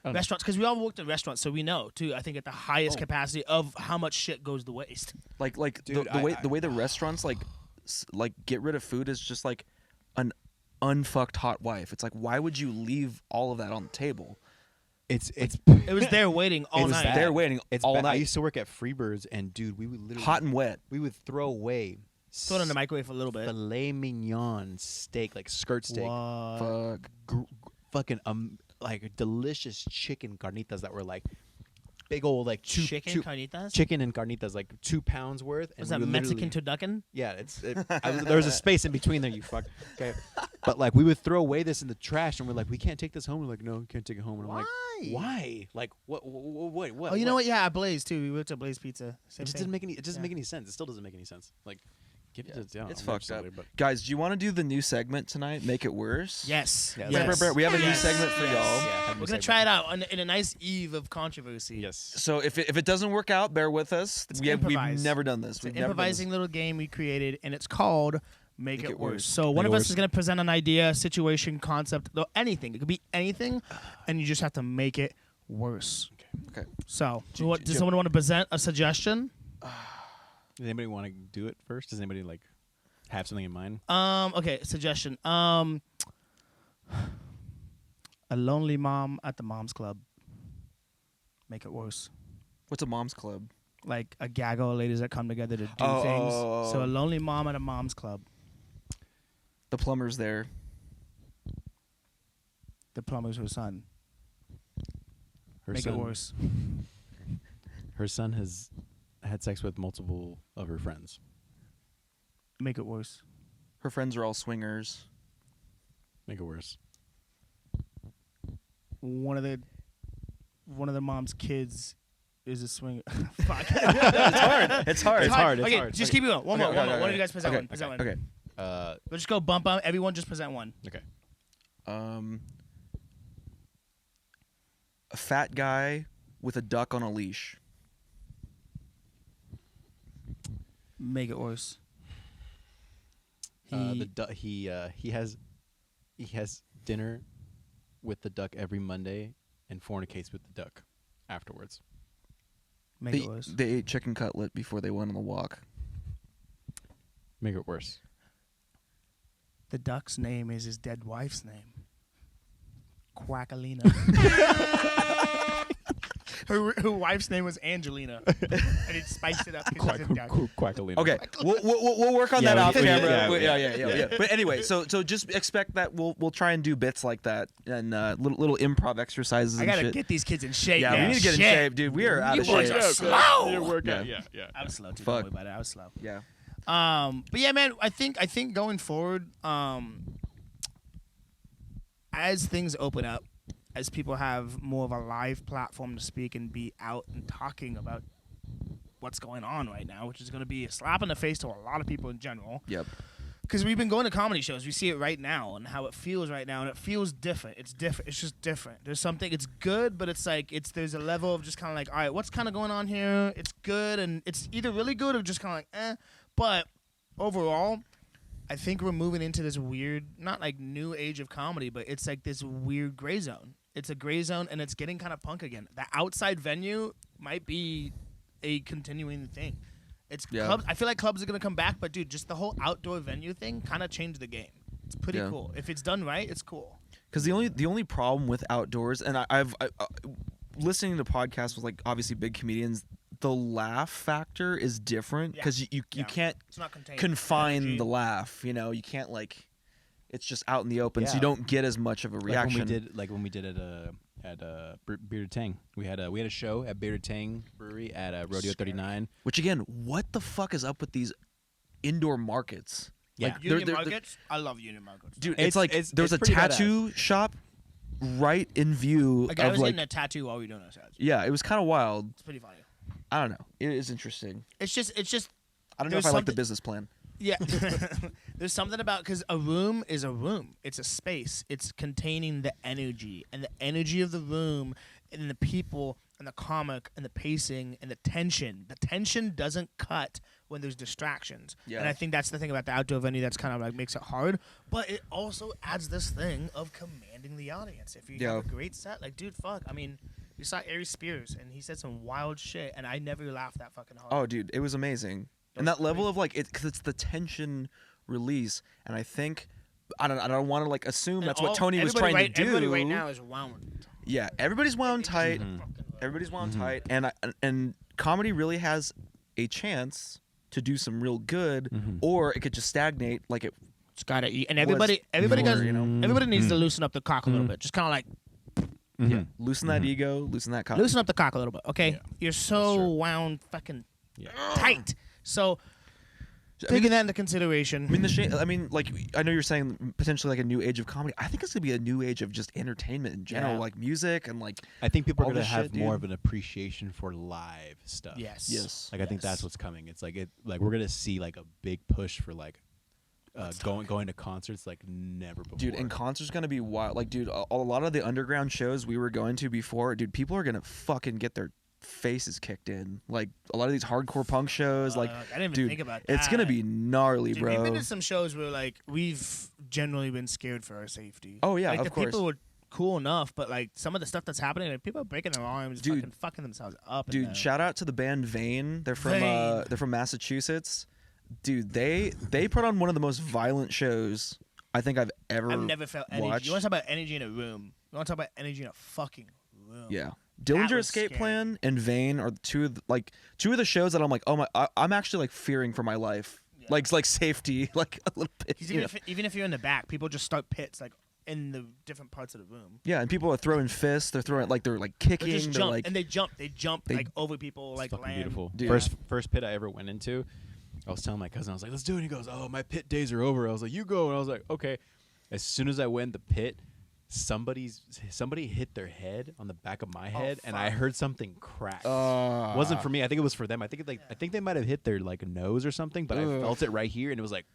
S5: I don't know.
S4: Restaurants, because we all worked in restaurants, so we know too. I think at the highest
S5: Oh.
S4: capacity of how much shit goes to waste.
S3: Like
S5: Dude,
S3: the way the restaurants like get rid of food is just like an unfucked hot wife. It's like, why would you leave all of that on the table?
S5: It's
S4: It was there waiting all
S5: It was
S4: night.
S5: bad.
S3: They're waiting
S5: it's
S3: all
S5: bad. I
S3: night,
S5: used to work at Freebirds, and dude, we would literally
S3: hot and wet.
S5: we would throw away
S4: Throw it in the microwave for a little bit.
S5: filet mignon steak, like skirt steak,
S4: What?
S3: Fuck.
S5: fucking like delicious chicken carnitas that were like big old like
S4: Chicken carnitas?
S5: chicken and carnitas like 2 pounds worth. And
S4: Was
S5: we
S4: that
S5: would
S4: Mexican
S5: literally-
S4: turducken?
S5: Yeah, there was a space in between there. You fuck. Okay, but like we would throw away this in the trash, and we're like, we can't take this home. We're like, no, we can't take it home. And I'm like, why? Like what?
S4: Oh, you know what? Yeah, at Blaze too. We went to Blaze Pizza. Same
S5: It just
S4: thing.
S5: didn't make any. It doesn't
S4: Yeah.
S5: make any sense. It still doesn't make any sense. Like, give it to
S3: It's
S5: I'll
S3: fucked up.
S5: mention it,
S3: Guys, do you want to do the new segment tonight? Make it worse.
S4: Yes.
S5: Yeah,
S4: yes.
S3: We have a new
S4: Yes.
S3: segment for
S4: Yes.
S3: y'all.
S5: Yeah,
S4: We're gonna try it out in a nice eve of controversy.
S5: Yes.
S3: So if it doesn't work out, bear with us.
S4: It's
S3: We've
S4: improvise.
S3: never done this.
S4: It's
S3: We've
S4: an
S3: never done this.
S4: improvising little game we created, and it's called Make It Worse. So
S5: Make
S4: one
S5: it
S4: of us
S5: worse.
S4: is going to present an idea, situation, concept, anything. It could be anything, and you just have to make it worse.
S3: Okay.
S4: So, does someone want to present a suggestion?
S5: Does anybody want to do it first? Does anybody like have something in mind?
S4: Okay, suggestion. A lonely mom at the mom's club. Make it worse.
S3: What's a mom's club?
S4: Like a gaggle of ladies that come together to do
S3: Oh,
S4: things.
S3: oh, oh.
S4: So a lonely mom at a mom's club.
S3: The plumber's there.
S4: The plumber's her son.
S5: Her
S4: Make
S5: son,
S4: it worse.
S5: Her son has had sex with multiple of her friends.
S4: Make it worse.
S3: Her friends are all swingers.
S5: Make it worse.
S4: One of the mom's kids is a swinger. Fuck.
S3: It's hard. It's hard.
S5: It's hard.
S4: Okay,
S5: hard.
S4: just keep it going. One more.
S3: Okay,
S4: One of you guys present
S3: okay,
S4: one. Present one.
S3: Okay.
S4: Let's just go bump up. Everyone just present one.
S5: Okay.
S3: A fat guy with a duck on a leash.
S4: Make it worse.
S5: He has dinner with the duck every Monday and fornicates with the duck afterwards.
S4: Make it worse.
S3: They ate chicken cutlet before they went on the walk.
S5: Make it worse.
S4: The duck's name is his dead wife's name. Quackalina. her wife's name was Angelina, and he spiced it up because he's a duck.
S5: Quackalina.
S3: Okay, we'll work on that off camera.
S5: yeah.
S3: Yeah. But anyway, so just expect that we'll try and do bits like that and little improv exercises.
S4: I
S3: and
S4: gotta
S3: shit.
S4: get these kids in shape.
S3: Yeah,
S4: man.
S3: we need to get in shape, dude. We are out
S4: You
S3: of
S4: boys
S3: shape.
S4: are slow.
S5: Yeah.
S4: I was slow too.
S3: Fuck.
S4: Don't worry about it. I was slow.
S3: Yeah.
S4: But yeah, man, I think going forward, as things open up, as people have more of a live platform to speak and be out and talking about what's going on right now, which is going to be a slap in the face to a lot of people in general.
S3: Yep.
S4: Because we've been going to comedy shows, we see it right now and how it feels right now, and it feels different. It's different. It's just different. There's something. It's good, but it's like there's a level of just kind of like, all right, what's kind of going on here? It's good, and it's either really good or just kind of like, eh. But overall, I think we're moving into this weird, not like new age of comedy, but it's like this weird gray zone. It's a gray zone, and it's getting kind of punk again. The outside venue might be a continuing thing. Clubs. I feel like clubs are gonna come back, but dude, just the whole outdoor venue thing kind of changed the game. It's pretty cool. If it's done right, it's cool.
S3: Because the only problem with outdoors, and I've listening to podcasts with like obviously big comedians, the laugh factor is different because you can't
S4: It's not contained.
S3: confine
S4: Energy.
S3: the laugh. You know, you can't like it's just out in the open, so you don't get as much of a reaction.
S5: Like when we did at Bearded Tang. We had a show at Bearded Tang Brewery at Rodeo 39.
S3: Which again, what the fuck is up with these indoor markets?
S5: Yeah.
S3: Like,
S4: Union markets. I love union markets.
S3: dude,
S5: It's-
S3: it's like
S5: it's-
S3: there's
S5: it's
S3: a
S5: pretty
S3: tattoo shop right in view
S4: A guy
S3: of
S4: was
S3: like
S4: getting a tattoo while we were doing this.
S3: yeah, it was kind of wild.
S4: It's pretty funny.
S3: I don't know. It is interesting.
S4: It's just.
S3: I don't know
S4: There's
S3: if I like the
S4: something-
S3: business plan.
S4: Yeah. There's something about because a room is a room. It's a space. It's containing the energy and the energy of the room and the people and the comic and the pacing and the tension. The tension doesn't cut when there's distractions.
S3: Yeah.
S4: And I think that's the thing about the outdoor venue that's kind of like makes it hard. But it also adds this thing of commanding the audience. If you have a great set, like dude, fuck. I mean, we saw Aries Spears and he said some wild shit, and I never laughed that fucking hard.
S3: Oh, dude, it was amazing. And that level of like because it's the tension release, and I think I don't want to like assume
S4: And
S3: that's what Tony was trying to do.
S4: Everybody right now is wound.
S3: Yeah, everybody's wound tight. Everybody's wound tight, and comedy really has a chance to do some real good, or it could just stagnate like it.
S4: It's gotta eat, and everybody
S3: before,
S4: got
S3: you know?
S4: everybody needs to loosen up the cock a little bit. Just kind of like
S3: Yeah, loosen that ego, loosen that cock.
S4: loosen up the cock a little bit. Okay, you're so wound fucking tight. So taking that into consideration.
S3: I mean, like I know you're saying potentially like a new age of comedy. I think it's gonna be a new age of just entertainment in general,
S4: Yeah.
S3: like music and like.
S5: I think people are
S3: all
S5: going to
S3: this
S5: have
S3: shit,
S5: more
S3: dude.
S5: of an appreciation for live stuff.
S4: Yes.
S5: Like I think that's what's coming. It's like we're going to see like a big push for like going to concerts like never before.
S3: Dude, and concerts gonna be wild. Like, dude, a lot of the underground shows we were going to before, dude, people are gonna fucking get their faces kicked in. Like a lot of these hardcore punk shows, like,
S4: I didn't even
S3: dude,
S4: think about
S3: it's gonna
S4: that.
S3: be gnarly,
S4: Dude,
S3: bro.
S4: we've been to some shows where like we've generally been scared for our safety.
S3: Oh, yeah,
S4: like
S3: of
S4: the
S3: course.
S4: people were cool enough, but like some of the stuff that's happening, like, people are breaking their arms,
S3: Dude.
S4: fucking themselves up.
S3: Dude, shout out to the band Vane. They're from Massachusetts. Dude, they put on one of the most violent shows I think I've ever.
S4: I've never felt energy.
S3: watched.
S4: You want to talk about energy in a room? You want to talk about energy in a fucking room?
S3: Yeah. Dillinger
S4: was
S3: Escape
S4: scary.
S3: Plan and Vane are two of the shows that I'm like, oh my, I'm actually like fearing for my life, like safety, like a little bit.
S4: 'Cause
S3: you know?
S4: even if you're in the back, people just start pits like in the different parts of the room.
S3: Yeah, and people are throwing fists. They're throwing they're like
S4: They
S3: kicking.
S4: just
S3: They're
S4: jump
S3: like
S4: and they jump like over people
S5: It's
S4: like
S5: fucking
S4: land.
S5: beautiful.
S3: Dude.
S5: First pit I ever went into, I was telling my cousin, I was like, let's do it. And he goes, oh, my pit days are over. I was like, you go. And I was like, okay. As soon as I went in the pit, somebody hit their head on the back of my head, and I heard something crack. It wasn't for me. I think it was for them. I think they might have hit their like nose or something, but I felt it right here, and it was like,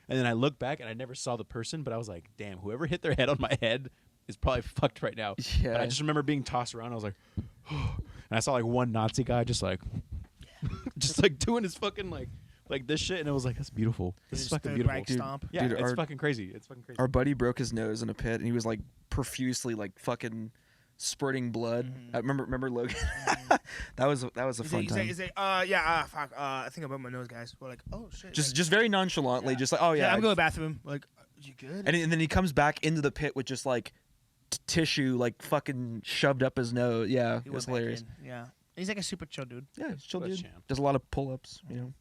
S5: And then I looked back and I never saw the person, but I was like, damn, whoever hit their head on my head is probably fucked right now.
S3: Yeah.
S5: But I just remember being tossed around. I was like, and I saw like one Nazi guy just like, just like doing his fucking like this shit, and it was like, that's beautiful. This is
S4: His
S5: fucking
S4: Third
S5: beautiful.
S4: Reich
S3: Dude,
S4: stomp.
S5: Yeah,
S3: Dude,
S5: it's
S3: our-
S5: fucking crazy. It's fucking crazy.
S3: Our buddy broke his nose in a pit, and he was like profusely like fucking spurting blood. I remember Logan. that was a fun time.
S4: Fuck. I think about my nose, guys. We're like, oh shit.
S3: Just very nonchalantly, just like, oh
S4: yeah,
S3: yeah.
S4: I'm going to the bathroom. Like, you good?
S3: And then he comes back into the pit with just like tissue like fucking shoved up his nose. Yeah,
S4: He
S3: it was
S4: went back
S3: hilarious.
S4: in. Yeah. He's like a super chill dude.
S3: Yeah, it's chill
S5: What a
S3: dude.
S5: champ.
S3: Does a lot of pull-ups, you know.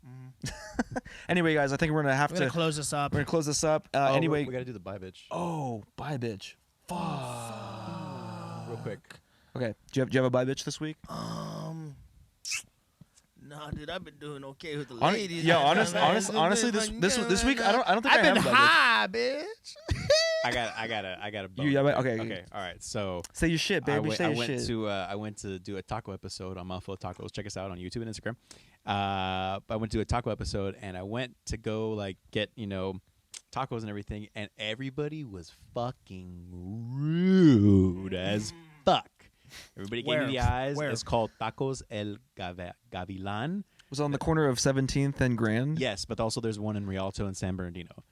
S3: Anyway, guys, I think we're gonna have
S4: We're going
S3: to.
S4: to close this up.
S3: We're gonna close this up.
S5: Oh,
S3: Anyway.
S5: we gotta do the bye bitch
S3: Oh, bye, bitch. Fuck.
S5: real quick.
S3: Okay. Do you have a bye, bitch this week?
S4: Nah, dude, I've been doing okay with the
S3: Hon-
S4: ladies.
S3: yeah,
S4: man.
S3: honestly, this week I don't think
S4: I've
S3: I
S4: been
S3: have a bye, bitch.
S4: high, bitch.
S5: I got a bone.
S3: You have a- okay.
S5: Okay. All right. So
S3: Say your shit, baby. Say
S5: I
S3: your
S5: went
S3: shit.
S5: to I went to do a taco episode on Mouthful of Tacos. Check us out on YouTube and Instagram. I went to a taco episode, and I went to go like get tacos and everything, and everybody was fucking rude as fuck. Everybody gave me the eyes.
S4: Where?
S5: It's called Tacos El Gavilan.
S3: Was it on the corner of 17th and Grand?
S5: Yes, but also there's one in Rialto and San Bernardino.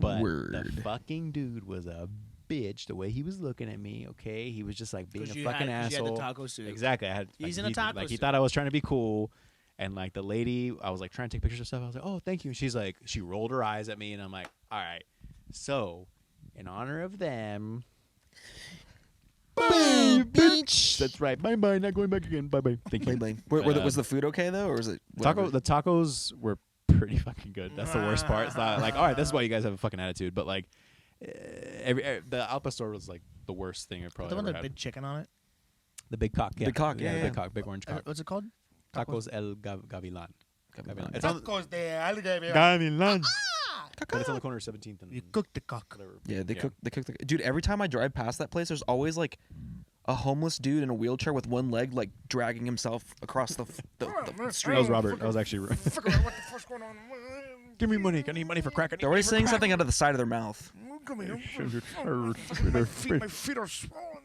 S5: But the
S3: Word.
S5: fucking dude was a bitch. The way he was looking at me, okay, he was just like being a
S4: 'Cause you
S5: fucking
S4: had- 'cause you had the
S5: asshole.
S4: taco suit.
S5: Exactly. I had.
S4: He's
S5: like,
S4: in a taco
S5: Like he
S4: suit.
S5: thought I was trying to be cool, and like the lady, I was like trying to take pictures of stuff. I was like, oh, thank you. And she's like, she rolled her eyes at me, and I'm like, all right. So, in honor of them. Bye, bitch. That's right. Bye bye. Not going back again. Bye bye. Thank you.
S3: Was the food okay though, or was it whatever?
S5: The tacos were pretty fucking good. That's the worst part. It's not like, all right, this is why you guys have a fucking attitude. But like, the Al Pastor was like the worst thing I probably
S4: The one
S5: ever
S4: with
S5: had.
S4: big chicken on it.
S5: The big cock. Yeah.
S3: Big cock,
S5: the
S3: yeah.
S5: big cock, big orange cock.
S4: What's it called?
S5: Tacos El Gavilan.
S3: Gavilan.
S5: It's on,
S6: Tacos de alligator.
S5: Gavilan. But it's on the corner of 17th and
S4: You cook the cock.
S5: whatever.
S3: Yeah, they cook the dude. Every time I drive past that place, there's always like a homeless dude in a wheelchair with one leg, like dragging himself across the street.
S5: That was Robert. That was actually.
S6: Figure out what the fuck's going on.
S5: Give me money. I need money for crack.
S3: They're always saying something out of the side of their mouth.
S6: Come here. My feet are swollen.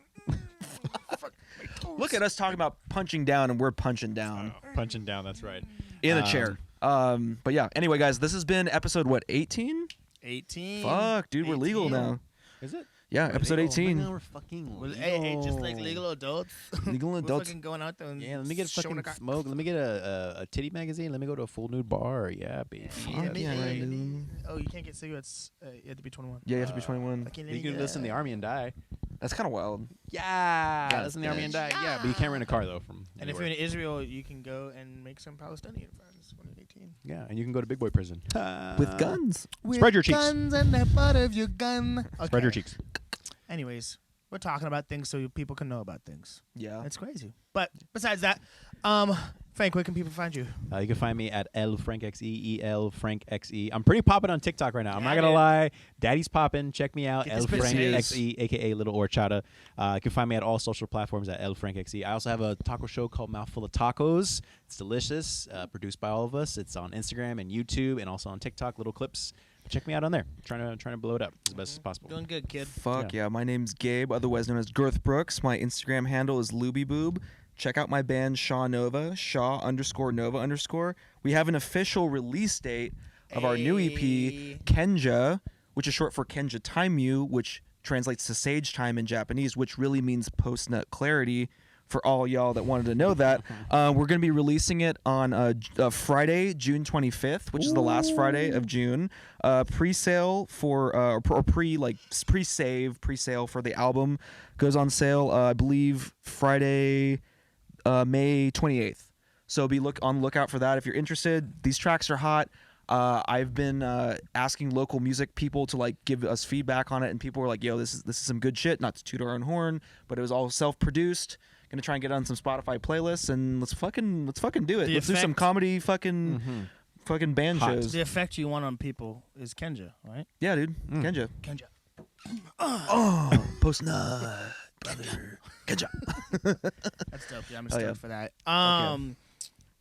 S6: Fuck, my toes.
S3: Look at us talking about punching down, and we're punching down
S5: Punching down. That's right.
S3: in a chair. But yeah. Anyway, guys, this has been episode 18?
S4: 18.
S3: Fuck, dude, we're legal
S4: 18.
S3: now.
S5: Is it?
S3: Yeah, episode 18.
S5: Now we're fucking
S4: Well,
S5: legal.
S4: hey, just like legal adults.
S3: Legal
S4: We're
S3: adults.
S4: fucking going out there and
S5: Yeah, let me get a
S4: showing
S5: fucking
S4: a cock.
S5: smoke. Let me get a titty magazine. Let me go to a full nude bar. Yeah, baby.
S3: Fuck yeah, dude.
S4: Oh, you can't get cigarettes. You have to be 21.
S3: Yeah, you have to be 21.
S4: Fucking
S5: You can
S4: idiot.
S5: listen to the army and die.
S3: That's kind of wild.
S5: Yeah, listen to the army and die. Yeah, but you can't rent a car though from.
S4: And if
S5: anywhere.
S4: you're in Israel, you can go and make some Palestinian friends when you're 18.
S5: Yeah, and you can go to big boy prison
S3: With guns.
S5: Spread your cheeks.
S4: Guns and the butt of your gun.
S5: Spread your
S4: Okay.
S5: cheeks.
S4: Anyways, we're talking about things so people can know about things.
S3: Yeah.
S4: That's crazy. But besides that, Frank, where can people find you?
S5: You can find me at LFrankXE, ELFrankXE. I'm pretty popping on TikTok right now. I'm not
S4: Yeah,
S5: gonna
S4: dude.
S5: lie. Daddy's popping. Check me out,
S4: Get this bitch serious.
S5: LFrankXE, aka Little Horchata. You can find me at all social platforms at LFrankXE. I also have a taco show called Mouthful of Tacos. It's delicious, produced by all of us. It's on Instagram and YouTube, and also on TikTok. Little clips. Check me out on there. Trying to blow it up as best as possible.
S4: Doing good, kid.
S3: Fuck yeah. My name's Gabe, otherwise known as Girth Brooks. My Instagram handle is LubyBoob. Check out my band Shaw Nova, Shaw_Nova_. We have an official release date of our new EP,
S4: Hey.
S3: Kenja, which is short for Kenja Taimyu, which translates to sage time in Japanese, which really means post-nut clarity. For all y'all that wanted to know that, we're going to be releasing it on Friday, June 25th, which is the last Friday of June. Pre-sale for or pre-sale for the album goes on sale, I believe, Friday, May 28th. So be on the lookout for that if you're interested. These tracks are hot. I've been asking local music people to like give us feedback on it, and people were like, "Yo, this is some good shit." Not to toot our own horn, but it was all self-produced. Gonna try and get on some Spotify playlists, and let's fucking do it.
S4: The
S3: Let's do some
S4: effect-
S3: comedy fucking band
S5: Hot.
S3: shows.
S4: The effect you want on people is Kenja, right?
S3: Yeah, dude. Kenja.
S4: Kenja.
S3: Oh, post nut, brother. Kenja.
S4: That's dope. Yeah, I'm
S3: Oh,
S4: stoked
S3: yeah.
S4: for that.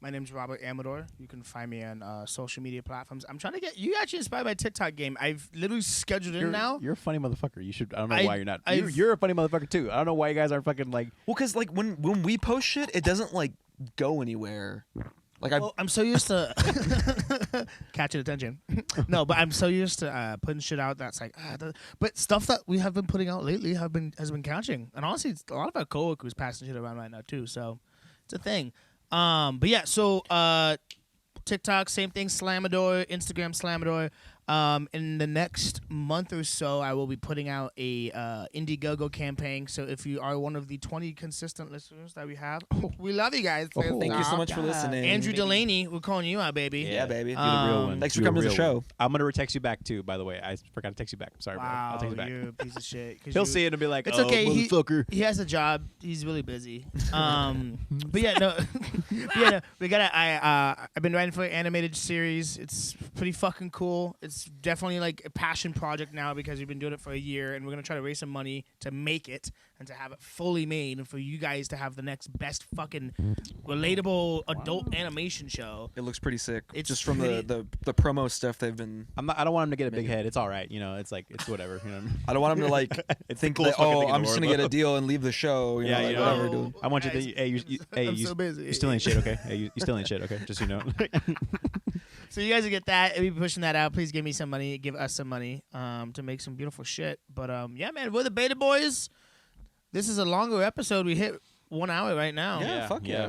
S4: My name's Robert Amador. You can find me on social media platforms. I'm trying to get you actually inspired by TikTok game. I've literally scheduled in now.
S5: You're a funny motherfucker. You should. I don't know why you're not.
S4: I've-
S5: You're a funny motherfucker too. I don't know why you guys aren't fucking like.
S3: Well, because like when we post shit, it doesn't like go anywhere. Like
S4: I'm so used to catching attention. No, but I'm so used to putting shit out that's like, but stuff that we have been putting out lately has been catching. And honestly, it's a lot of our coworkers passing shit around right now too. So it's a thing. But yeah, so TikTok, same thing, Slamador, Instagram, Slamador. In the next month or so, I will be putting out a Indiegogo campaign. So if you are one of the 20 consistent listeners that we have, we love you guys.
S3: thank you so much for listening.
S4: Andrew Delaney, we're calling you out, baby.
S3: Yeah, baby.
S5: You're the real one.
S3: Thanks for
S5: You're
S3: coming to the
S5: real
S3: show.
S5: one. I'm gonna text you back too. By the way, I forgot to text you back. Sorry, bro. I'll
S4: Wow,
S5: text you back.
S4: you're a piece of shit.
S5: He'll see it and be like,
S4: It's
S5: "Oh,
S4: okay.
S5: motherfucker."
S4: He has a job. He's really busy. But yeah, no. We gotta. I've been writing for an animated series. It's pretty fucking cool. It's definitely like a passion project now because we've been doing it for a year, and we're gonna try to raise some money to make it and to have it fully made, and for you guys to have the next best fucking relatable adult animation show.
S3: It looks pretty sick.
S4: It's
S3: just from
S4: pretty-
S3: the promo stuff they've been.
S5: I don't want him to get a big head. It's all right. It's like it's whatever.
S3: I don't want him to like
S5: It's
S3: think
S5: the
S3: that
S5: coolest fucking thing in
S3: I'm
S5: the
S3: just gonna
S5: world.
S3: get a deal and leave the show. You know, like, whatever, dude.
S5: I want you
S4: Guys,
S5: to. Hey,
S4: I'm
S5: you,
S4: so busy.
S5: you still ain't shit, okay? Hey, you still ain't shit, okay? Just so you know.
S4: So you guys will get that. We'll be pushing that out. Please give me some money. Give us some money to make some beautiful shit. But yeah, man, we're the Beta Boys. This is a longer episode. We hit 1 hour right now.
S3: Yeah, fuck yeah.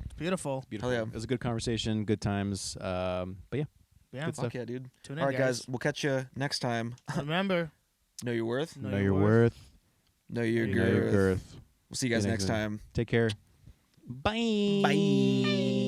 S4: It's beautiful.
S5: Beautiful.
S3: Hell yeah.
S5: It was a good conversation, good times. But yeah,
S4: Yeah.
S5: Good
S3: Fuck
S5: stuff.
S3: yeah, dude.
S4: Tune in,
S3: All right, guys. We'll catch you next time.
S4: Remember,
S3: Know your worth.
S5: know your worth.
S3: Know your
S5: Know your
S3: girth.
S5: girth.
S3: We'll see you guys
S5: See you
S3: next
S5: next
S3: time.
S5: Take care. Bye.
S3: Bye.